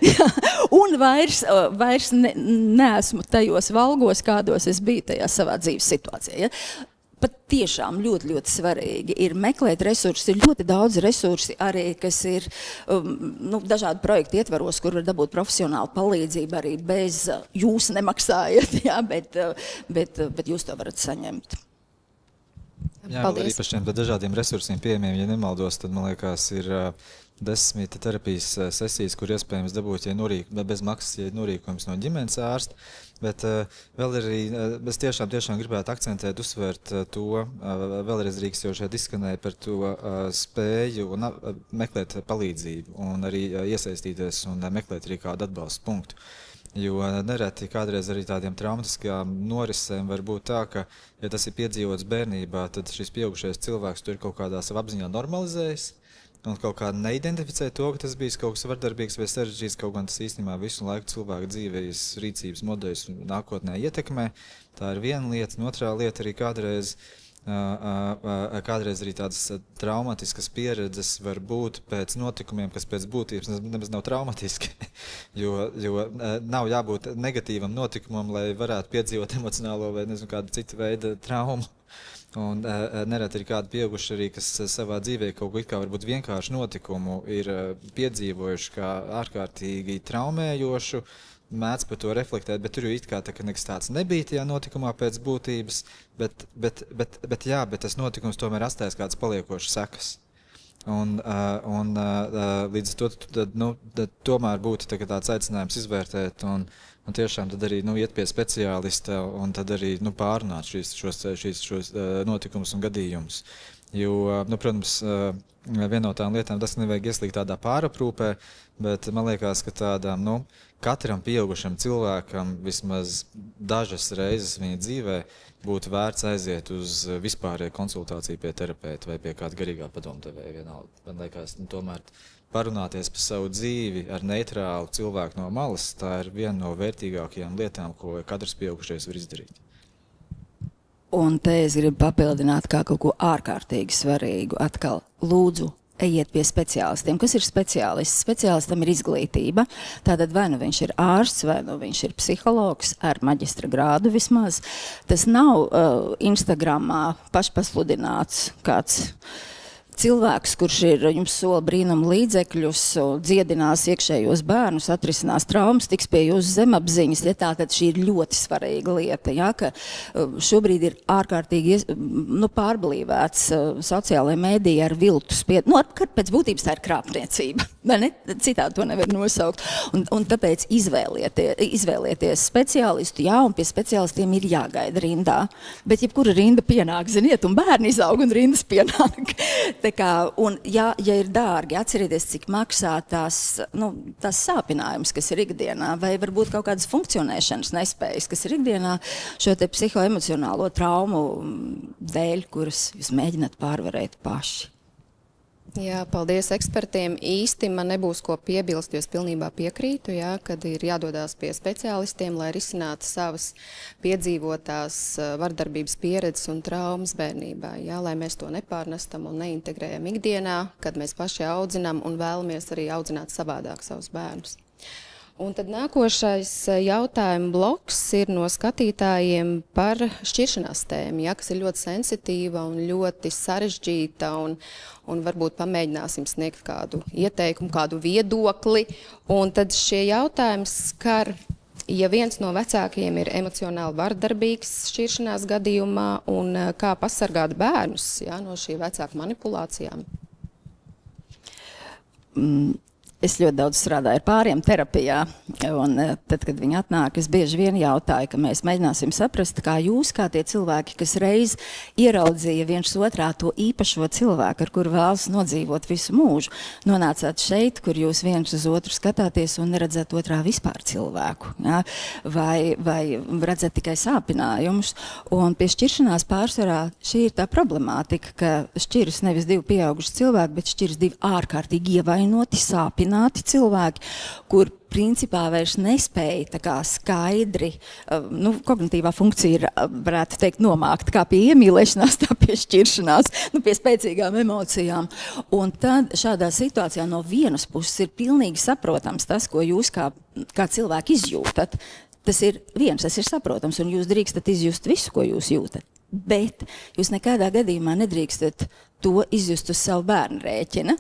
Ja, un vairs neesmu tajos valgos, kādos es biju tajā savā dzīves situācijā. Ja? Pat tiešām ļoti, ļoti svarīgi ir meklēt resursus. Ir ļoti daudz resursi arī, kas ir dažādu projektu ietvaros, kur var dabūt profesionālu palīdzību arī bez jūs nemaksājat, ja, bet jūs to varat saņemt. Jā, arī par šiem dažādiem resursiem pieejamiem, ja nemaldos, tad, man liekas, ir 10 terapijas sesijas, kur iespējams dabūt, ja bez maksas, ja norīkojums no ģimenes ārsta. Bet vēl arī, es tiešām gribētu akcentēt, uzsvērt to, vēlreiz Rīgas jau šeit izskanēja par to spēju un meklēt palīdzību un arī iesaistīties un meklēt arī kādu atbalstu punktu. Jo nereti kādreiz arī tādiem traumatiskajām norisēm var būt tā, ka, ja tas ir piedzīvots bērnībā, tad šis pieaugušais cilvēks to ir kaut kādā savā apziņā normalizējis. Un kaut kā neidentificē to, ka tas bijis kaut kas vardarbīgs vai sarežģīts, kaut gan tas īstenībā visu laiku cilvēku dzīves rīcības modeļus nākotnē ietekmē. Tā ir viena lieta, un otrā lieta arī kādreiz arī tādas traumatiskas pieredzes var būt pēc notikumiem, kas pēc būtības nemaz nav traumatiski, jo nav jābūt negatīvam notikumam, lai varētu piedzīvot emocionālo vai nezinu kādu citu veidu traumu. Un nereti ir kādi pieauguši arī, kas savā dzīvē kaut ko it kā varbūt vienkārši notikumu ir piedzīvojuši kā ārkārtīgi traumējošu, mēdz par to reflektēt, bet tur jau it kā nekas tāds nebija tajā notikumā pēc būtības, bet tas notikums tomēr atstājas kādas paliekošas sekas. Un līdz ar to tomēr būtu tāds aicinājums izvērtēt un tiešām tad arī iet pie speciālista un tad arī pārunāt šos notikumus un gadījumus. Jo, protams, viena no tām lietām tas nevajag ieslīgt tādā pāraprūpē, bet man liekas, ka tādām, katram pieaugušam cilvēkam vismaz dažas reizes viņa dzīvē būtu vērts aiziet uz vispārēju konsultāciju pie terapeita vai pie kāda garīgā padomdevēja vienalga. Man liekas, tomēr parunāties par savu dzīvi ar neitrālu cilvēku no malas, tā ir viena no vērtīgākajām lietām, ko katrs pieaugušais var izdarīt. Un te es gribu papildināt kā kaut ko ārkārtīgi svarīgu. Atkal lūdzu ejiet pie speciālistiem. Kas ir speciālists? Speciālistam ir izglītība. Tātad vai nu viņš ir ārsts, vai nu viņš ir psihologs ar maģistra grādu vismaz. Tas nav Instagramā pašpasludināts kāds cilvēks, kurš ir jums sola brīnumu līdzekļus, dziedinās iekšējos bērnus, atrisinās traumas, tiks pie jūsu zemapziņas. Ja tātad šī ir ļoti svarīga lieta, ja, ka šobrīd ir ārkārtīgi pārblīvēts sociālajā mēdī ar viltu spied. Pēc būtības tā ir krāpniecība, vai ne? Citādi to nevar nosaukt. Un tāpēc izvēlieties speciālistu, jā, un pie speciālistiem ir jāgaida rindā. Bet jebkura rinda pienāk, ziniet, un bērni izaug un rindas pienāk. Un, ja ir dārgi, atcerieties, cik maksā tās sāpinājums, kas ir ikdienā, vai varbūt kaut kādas funkcionēšanas nespējas, kas ir ikdienā šo te psihoemocionālo traumu dēļ, kuras jūs mēģināt pārvarēt paši. Jā, paldies ekspertiem. Īsti man nebūs ko piebilst, jo es pilnībā piekrītu, jā, kad ir jādodās pie speciālistiem, lai risinātu savas piedzīvotās vardarbības pieredzes un traumas bērnībā, jā, lai mēs to nepārnestam un neintegrējam ikdienā, kad mēs paši audzinām un vēlamies arī audzināt savādāk savus bērnus. Un tad nākošais jautājuma bloks ir no skatītājiem par šķiršanās tēmu, ja, kas ir ļoti sensitīva un ļoti sarežģīta, un varbūt pamēģināsim sniegt kādu ieteikumu, kādu viedokli. Un tad šie jautājumi skar, ja viens no vecākiem ir emocionāli vardarbīgs šķiršanās gadījumā, un kā pasargāt bērnus, ja, no šī vecāka manipulācijām. Es ļoti daudz strādāju ar pāriem terapijā, un tad, kad viņi atnāk, es bieži vien jautāju, ka mēs mēģināsim saprast, kā jūs, kā tie cilvēki, kas reiz ieraudzīja viens otrā to īpašo cilvēku, ar kuru vēlas nodzīvot visu mūžu, nonācāt šeit, kur jūs viens uz otru skatāties un neredzat otrā vispār cilvēku, ja? vai redzat tikai sāpinājumus. Un pie šķiršanās pārsvarā šī ir tā problemātika, ka šķiras nevis divi pieauguši cilvēki, bet šķiras divi ārkārtīgi ievainoti, sāpināti cilvēki, kur principā vairs nespēja tā kā skaidri, kognitīvā funkcija ir, varētu teikt, nomākt kā pie iemīlēšanās, tā pie šķiršanās, pie spēcīgām emocijām. Un tad šādā situācijā no vienas puses ir pilnīgi saprotams tas, ko jūs kā cilvēki izjūtat. Tas ir saprotams, un jūs drīkstat izjust visu, ko jūs jūtat. Bet jūs nekādā gadījumā nedrīkstat to izjust uz savu bērnu rēķina.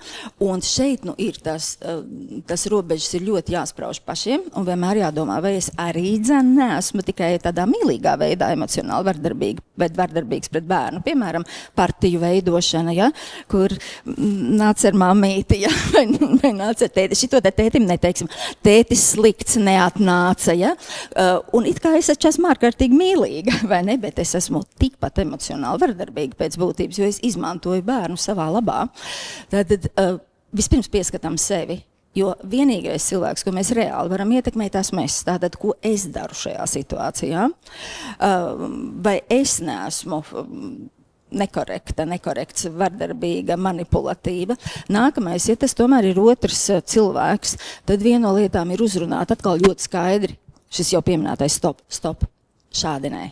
Un šeit ir tas robežas ir ļoti jāsprauž pašiem, un vienmēr jādomā, vai es arī neesmu tikai tādā mīlīgā veidā emocionāli vardarbīgi, bet vardarbīgs pret bērnu. Piemēram, partiju veidošana, ja, kur nāc ar mamīti, ja, vai nāc ar tēti. Šito te tētim neteiksim, tētis slikts neatnāca, ja, un it kā es esmu ārkārtīgi mīlīga, vai ne, bet es esmu tikpat emocionāli vardarbīga pēc būtības, jo es izmantoju bērnu savā labā. Tad vispirms pieskatām sevi, jo vienīgais cilvēks, ko mēs reāli varam ietekmēt, esmu es. Tātad, ko es daru šajā situācijā? Vai es neesmu nekorekts, vardarbīga, manipulatīva. Nākamais, ja tas tomēr ir otrs cilvēks, tad viena no lietām ir uzrunāt atkal ļoti skaidri. Šis jau pieminētais stop, šādi nē.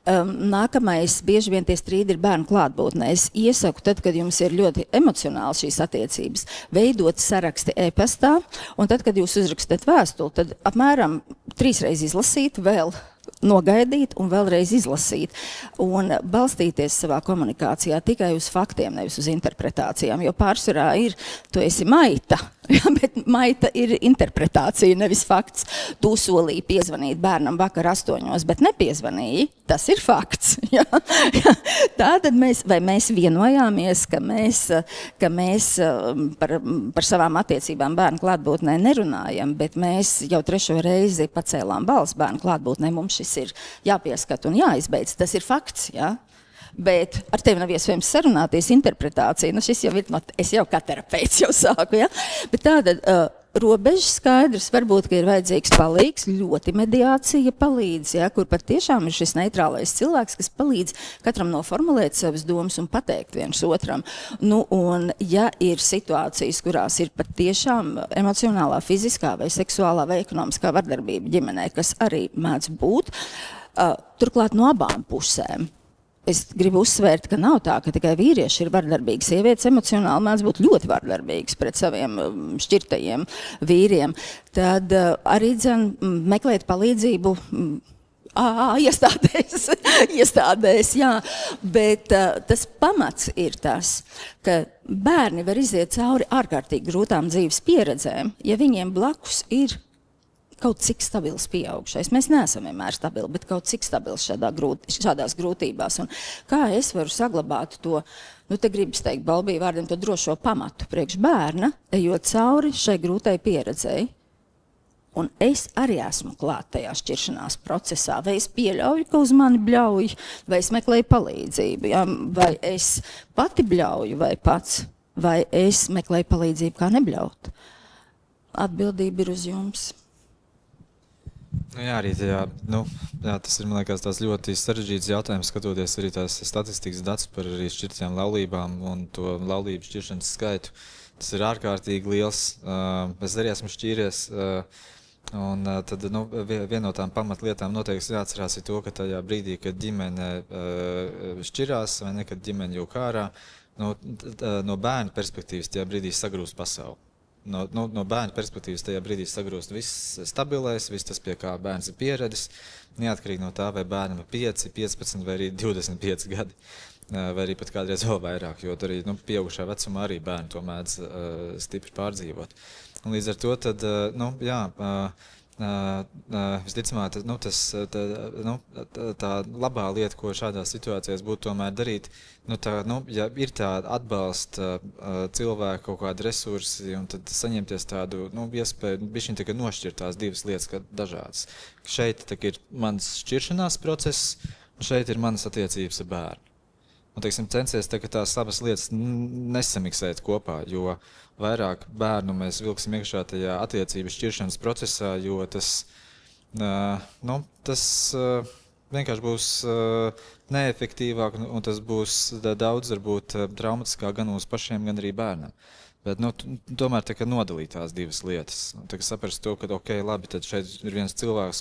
Nākamais, bieži vien tie strīdi ir bērnu klātbūtnē. Es iesaku, tad, kad jums ir ļoti emocionāli šīs attiecības, veidot saraksti e-pastā, un tad, kad jūs uzrakstat vēstuli, tad apmēram 3 reizes izlasīt, vēl nogaidīt un vēlreiz izlasīt. Un balstīties savā komunikācijā tikai uz faktiem, nevis uz interpretācijām, jo pārsvarā ir, tu esi maita, ja, bet maita ir interpretācija, nevis fakts. Tu solīji piezvanīt bērnam vakar 8, bet nepiezvanīji, tas ir fakts. Ja. Tātad mēs vienojāmies, ka mēs par savām attiecībām bērnu klātbūtnē nerunājam, bet mēs jau 3. reizi pacēlām balsi bērnu klātbūtnē. Mums šis ir jāpieskat un jāizbeidz. Tas ir fakts, ja? Bet ar tevi nav iespējams sarunāties, interpretācija. Šis jau ir, es jau kā terapeits jau sāku, ja? Bet tātad robežas skaidrs, varbūt, ka ir vajadzīgs palīgs, ļoti mediācija palīdz, ja? Kur pat tiešām ir šis neitrālais cilvēks, kas palīdz katram noformulēt savas domas un pateikt viens otram. Un ja ir situācijas, kurās ir pat tiešām emocionālā, fiziskā vai seksuālā vai ekonomiskā vardarbība ģimenē, kas arī mēdz būt, turklāt no abām pusēm. es gribu uzsvērt, ka nav tā, ka tikai vīrieši ir vardarbīgi. Sievietes emocionāli mēdz būt ļoti vardarbīgas pret saviem šķirtajiem vīriem. Tad arī meklēt palīdzību iestādēs, jā. Bet tas pamats ir tas, ka bērni var iziet cauri ārkārtīgi grūtām dzīves pieredzēm, ja viņiem blakus ir kaut cik stabils pieaugšais. Mēs neesam vienmēr stabili, bet kaut cik stabils šādās grūtībās. Un kā es varu saglabāt to, te gribas teikt Balbija vārdiem, to drošo pamatu priekš bērna, ejot cauri šai grūtai pieredzēji. Un es arī esmu klāt tajā šķiršanās procesā. Vai es pieļauju, ka uz mani bļauj, vai es meklēju palīdzību, ja? Vai es pati bļauju, vai pats, vai es meklēju palīdzību, kā nebļaut. Atbildība ir uz jums. Jā, arī tajā, tas ir, man liekas, tās ļoti sarežģīts jautājums, skatoties arī tās statistikas datus par arī šķirtajām laulībām un to laulību šķiršanas skaitu. Tas ir ārkārtīgi liels. Es arī esmu šķīries, un tad, viena no tām pamatlietām noteikti jāatcerās ir to, ka tajā brīdī, kad ģimene šķirās, vai ne, kad ģimene jau kārā, no bērna perspektīvas tajā brīdī sagrūst pasauli. No bērna perspektīvas tajā brīdī sagrūst viss stabilais, viss tas, pie kā bērns ir pieredzis, neatkarīgi no tā, vai bērnam ir 5, 15 vai arī 25 gadi, vai arī pat kādreiz vēl vairāk, jo arī pieaugušā vecumā arī bērni to mēdz stipri pārdzīvot. Un līdz ar to tad, visticamāk, tā labā lieta, ko šādās situācijās būtu tomēr darīt, ja ir tāda atbalsta cilvēku kaut kādi resursi, un tad saņemties tādu iespēju bišķiņ tikai nošķirt tās divas lietas, kā dažādas. Šeit ir mans šķiršanās process, un šeit ir manas attiecības ar bērnu. Un, teiksim, censies tās abas lietas nesamiksēt kopā, jo vairāk bērnu mēs vilksim iekšā tajā attiecības šķiršanas procesā, jo tas vienkārši būs neefektīvāk, un tas būs daudz, varbūt, traumatiskāk gan mums pašiem, gan arī bērnam. Bet, tomēr nodalīt tās divas lietas. Saprast to, ka, labi, tad šeit ir viens cilvēks,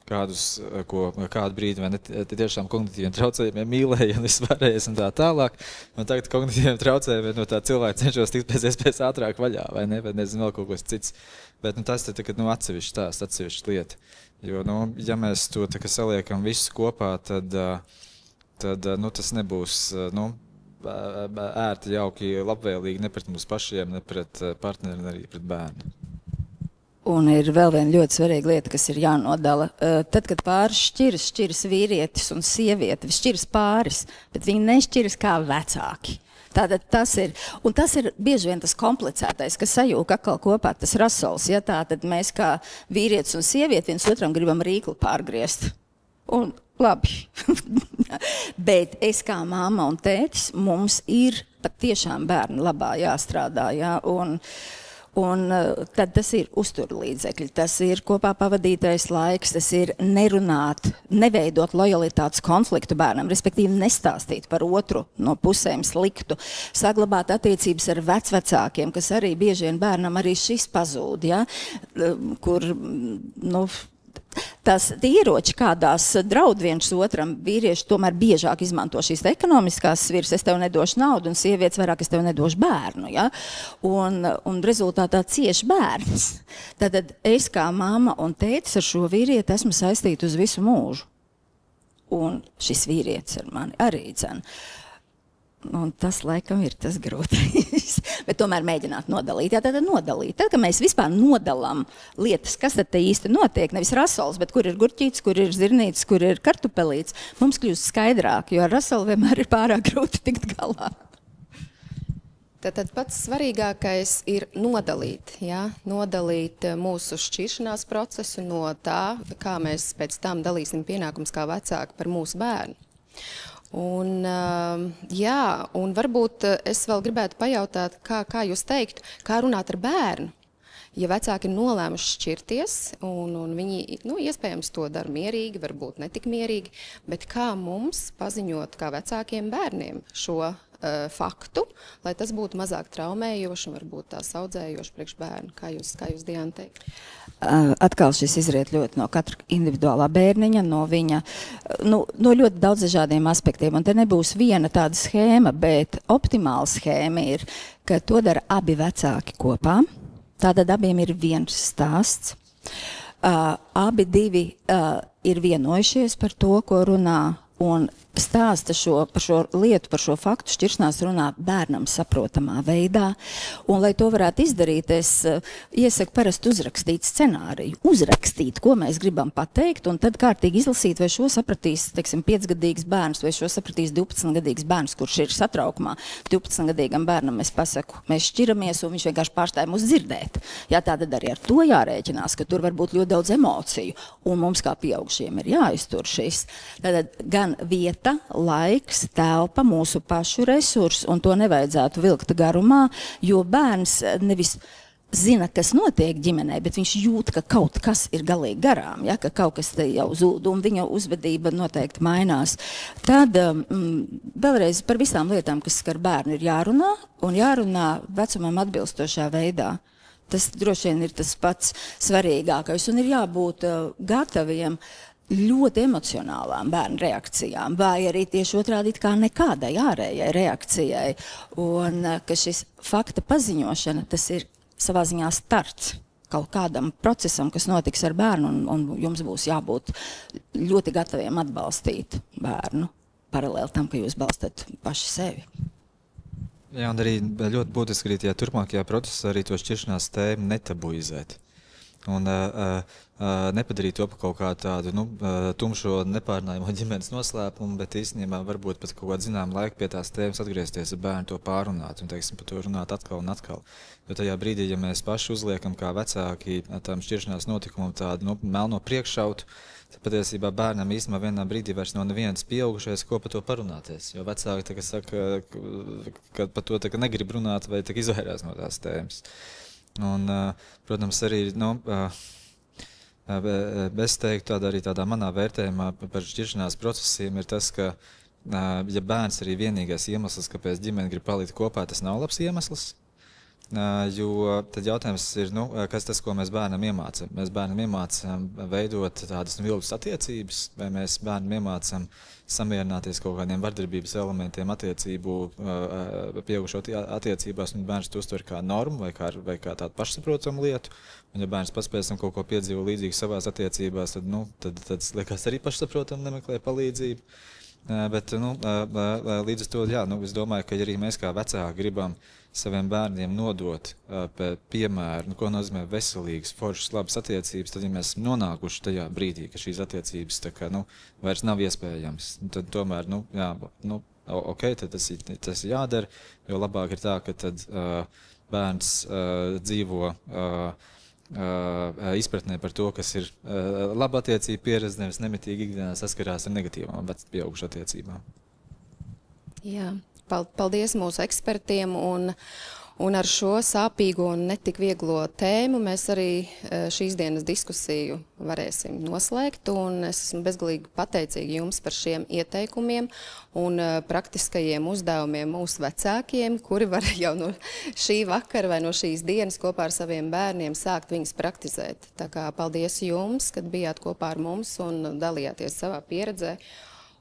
kādu brīdi, vai ne, tiešām kognitīviem traucējumiem mīlēja un vispārējais un tā tālāk. Un tagad kognitīviem traucējumiem no tā cilvēka cenšos tikt pēc iespējas ātrāk vaļā, vai ne, vai nezinu vēl kaut kas cits. Bet, tas ir atsevišķa lieta. Jo, ja mēs to saliekam visu kopā, tad tas nebūs, ērti, jauki, labvēlīgi ne pret mums pašiem, ne pret partneri, ne arī pret bērnu. Un ir vēl viena ļoti svarīga lieta, kas ir jānodala. Tad, kad pāris šķiras vīrietis un sieviete, šķiras pāris, bet viņi nešķiras kā vecāki. Tātad tas ir bieži vien tas komplicētais, kas sajūg atkal kopā tas rasols. Ja? Tātad mēs kā vīrietis un sievieti viens otram gribam rīkli pārgriezt. Un labi, bet es kā mamma un tētis, mums ir pat tiešām bērnu labā jāstrādā, jā, un tad tas ir uzturlīdzekļi, tas ir kopā pavadītais laiks, tas ir nerunāt, neveidot lojalitātes konfliktu bērnam, respektīvi nestāstīt par otru no pusēm sliktu, saglabāt attiecības ar vecvecākiem, kas arī bieži vien bērnam arī šis pazūd, ja, kur, tās ieroči, kādās draud viens otram, vīrieši tomēr biežāk izmanto šīs ekonomiskās sviras, es tev nedošu naudu, un sievietes vairāk es tev nedošu bērnu, ja? Un rezultātā cieši bērns. Tātad es kā mamma un tētis ar šo vīrieti esmu saistīta uz visu mūžu. Un šis vīrietis ar mani arī dzen. Un tas, laikam, ir tas grūtais. Bet tomēr mēģināt nodalīt. Jā, tad nodalīt. Tad, kad mēs vispār nodalām lietas, kas tad te īsti notiek, nevis rasols, bet kur ir gurķītis, kur ir zirnītis, kur ir kartupelītis, mums kļūst skaidrāk, jo ar rasolu vienmēr ir pārāk grūti tikt galā. Tad pats svarīgākais ir nodalīt, ja? Nodalīt mūsu šķiršanās procesu no tā, kā mēs pēc tam dalīsim pienākums kā vecāki par mūsu bērnu. Un varbūt es vēl gribētu pajautāt, kā jūs teiktu, kā runāt ar bērnu. Ja vecāki ir nolēmuši šķirties, un viņi, iespējams to dara mierīgi, varbūt ne tik mierīgi, bet kā mums paziņot kā vecākiem bērniem šo faktu, lai tas būtu mazāk traumējoši un varbūt tā saudzējoši priekš bērnu, kā jūs Diana teikt? Atkal šis izriet ļoti no katra individuālā bērniņa, no viņa, no ļoti daudz dažādiem aspektiem. Un te nebūs viena tāda schēma, bet optimāla schēma ir, ka to dara abi vecāki kopā. Tātad abiem ir viens stāsts. Abi divi ir vienojušies par to, ko runā, un stāsta par šo lietu, par šo faktu šķiršanās runā bērnam saprotamā veidā. Un, lai to varētu izdarīt, es iesaku parasti uzrakstīt scenāriju, uzrakstīt, ko mēs gribam pateikt, un tad kārtīgi izlasīt, vai šo sapratīs, teiksim, 5-gadīgs bērns, vai šo sapratīs 12-gadīgs bērns, kurš ir satraukumā. 12-gadīgam bērnam es pasaku, mēs šķiramies, un viņš vienkārši pārstāja mūs dzirdēt. Jā, tātad arī ar to jārēķinās, ka tur var būt ļoti daudz emociju, un mums kā pieaugušiem ir jāiztur šis. Tātad gan vieta, laiks, telpa, mūsu pašu resursi, un to nevajadzētu vilkt garumā, jo bērns nevis zina, kas notiek ģimenē, bet viņš jūt, ka kaut kas ir galīgi garām, ja, ka kaut kas te jau zūd, un viņa uzvedība noteikti mainās. Tad vēlreiz par visām lietām, kas skar bērnu, ir jārunā, un jārunā vecumam atbilstošā veidā. Tas droši vien ir tas pats svarīgākais, un ir jābūt gataviem ļoti emocionālām bērnu reakcijām, vai arī tieši otrādi kā nekādai ārējai reakcijai. Un ka šis fakta paziņošana, tas ir savā ziņā starts kaut kādam procesam, kas notiks ar bērnu, un jums būs jābūt ļoti gataviem atbalstīt bērnu, paralēli tam, ka jūs balstat paši sevi. Jā, un arī ļoti būtiski arī tajā turpmākajā procesā arī to šķiršanās tēmu netabuizēt. Un nepadarīt to par kaut kā tādu tumšo nepārnājamo ģimenes noslēpumu, bet īstenībā varbūt pat kaut kādu zinām laiku pie tās tēmas atgriezties ar bērnu, to pārunāt un, teiksim, par to runāt atkal un atkal. Jo tajā brīdī, ja mēs paši uzliekam kā vecāki tam šķiršanās notikumam tādu melno priekšautu, tad patiesībā bērnam īstenībā vienā brīdī vairs nav nevienas pieaugušais, ko par to parunāties. Jo vecāki tagad saka, ka par to negrib runāt vai izvairās no tās tēmas. Un, protams, arī, es teiktu arī tādā manā vērtējumā par šķiršanās procesiem ir tas, ka, ja bērns arī vienīgais iemesls, kāpēc ģimene grib palikt kopā, tas nav labs iemesls. Jo tad jautājums ir, kas tas, ko mēs bērnam iemācam? Mēs bērnam iemācam veidot tādas viltus attiecības, vai mēs bērnam iemācam samierināties kaut kādiem vardarbības elementiem attiecību, pieaugušo attiecībās, un bērns to uztver kā normu vai kā tādu pašsaprotamu lietu. Un ja bērns pats pēc tam kaut ko piedzīvo līdzīgi savās attiecībās, tad tas liekas arī pašsaprotam nemeklē palīdzību. Bet līdz ar to, es domāju, ka arī mēs kā vecāki gribam saviem bērniem nodot piemēru, ko nozīmē veselīgas, foršas, labas attiecības, tad, ja mēs esam nonākuši tajā brīdī, ka šīs attiecības vairs nav iespējams, tad tomēr, ok, tad tas ir jādara, jo labāk ir tā, ka tad bērns dzīvo izpratnē par to, kas ir laba attiecība pieredze, nevis nemitīgi ikdienā saskarās ar negatīvām pieaugušu attiecībām. Jā. Paldies mūsu ekspertiem, un ar šo sāpīgo un netik vieglo tēmu mēs arī šīs dienas diskusiju varēsim noslēgt, un es esmu bezgalīgi pateicīga jums par šiem ieteikumiem un praktiskajiem uzdevumiem mūsu vecākiem, kuri var jau no šī vakara vai no šīs dienas kopā ar saviem bērniem sākt viņus praktizēt. Tā kā paldies jums, kad bijāt kopā ar mums un dalījāties savā pieredzē.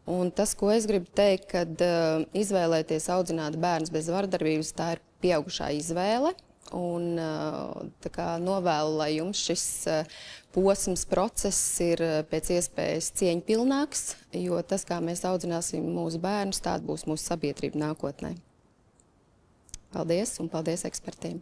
Un tas, ko es gribu teikt, kad izvēlēties audzināt bērnus bez vardarbības, tā ir pieaugušā izvēle. Un novēlu, lai jums šis posms, process ir pēc iespējas cieņpilnāks, jo tas, kā mēs audzināsim mūsu bērnus, tāda būs mūsu sabiedrība nākotnē. Paldies un paldies ekspertiem!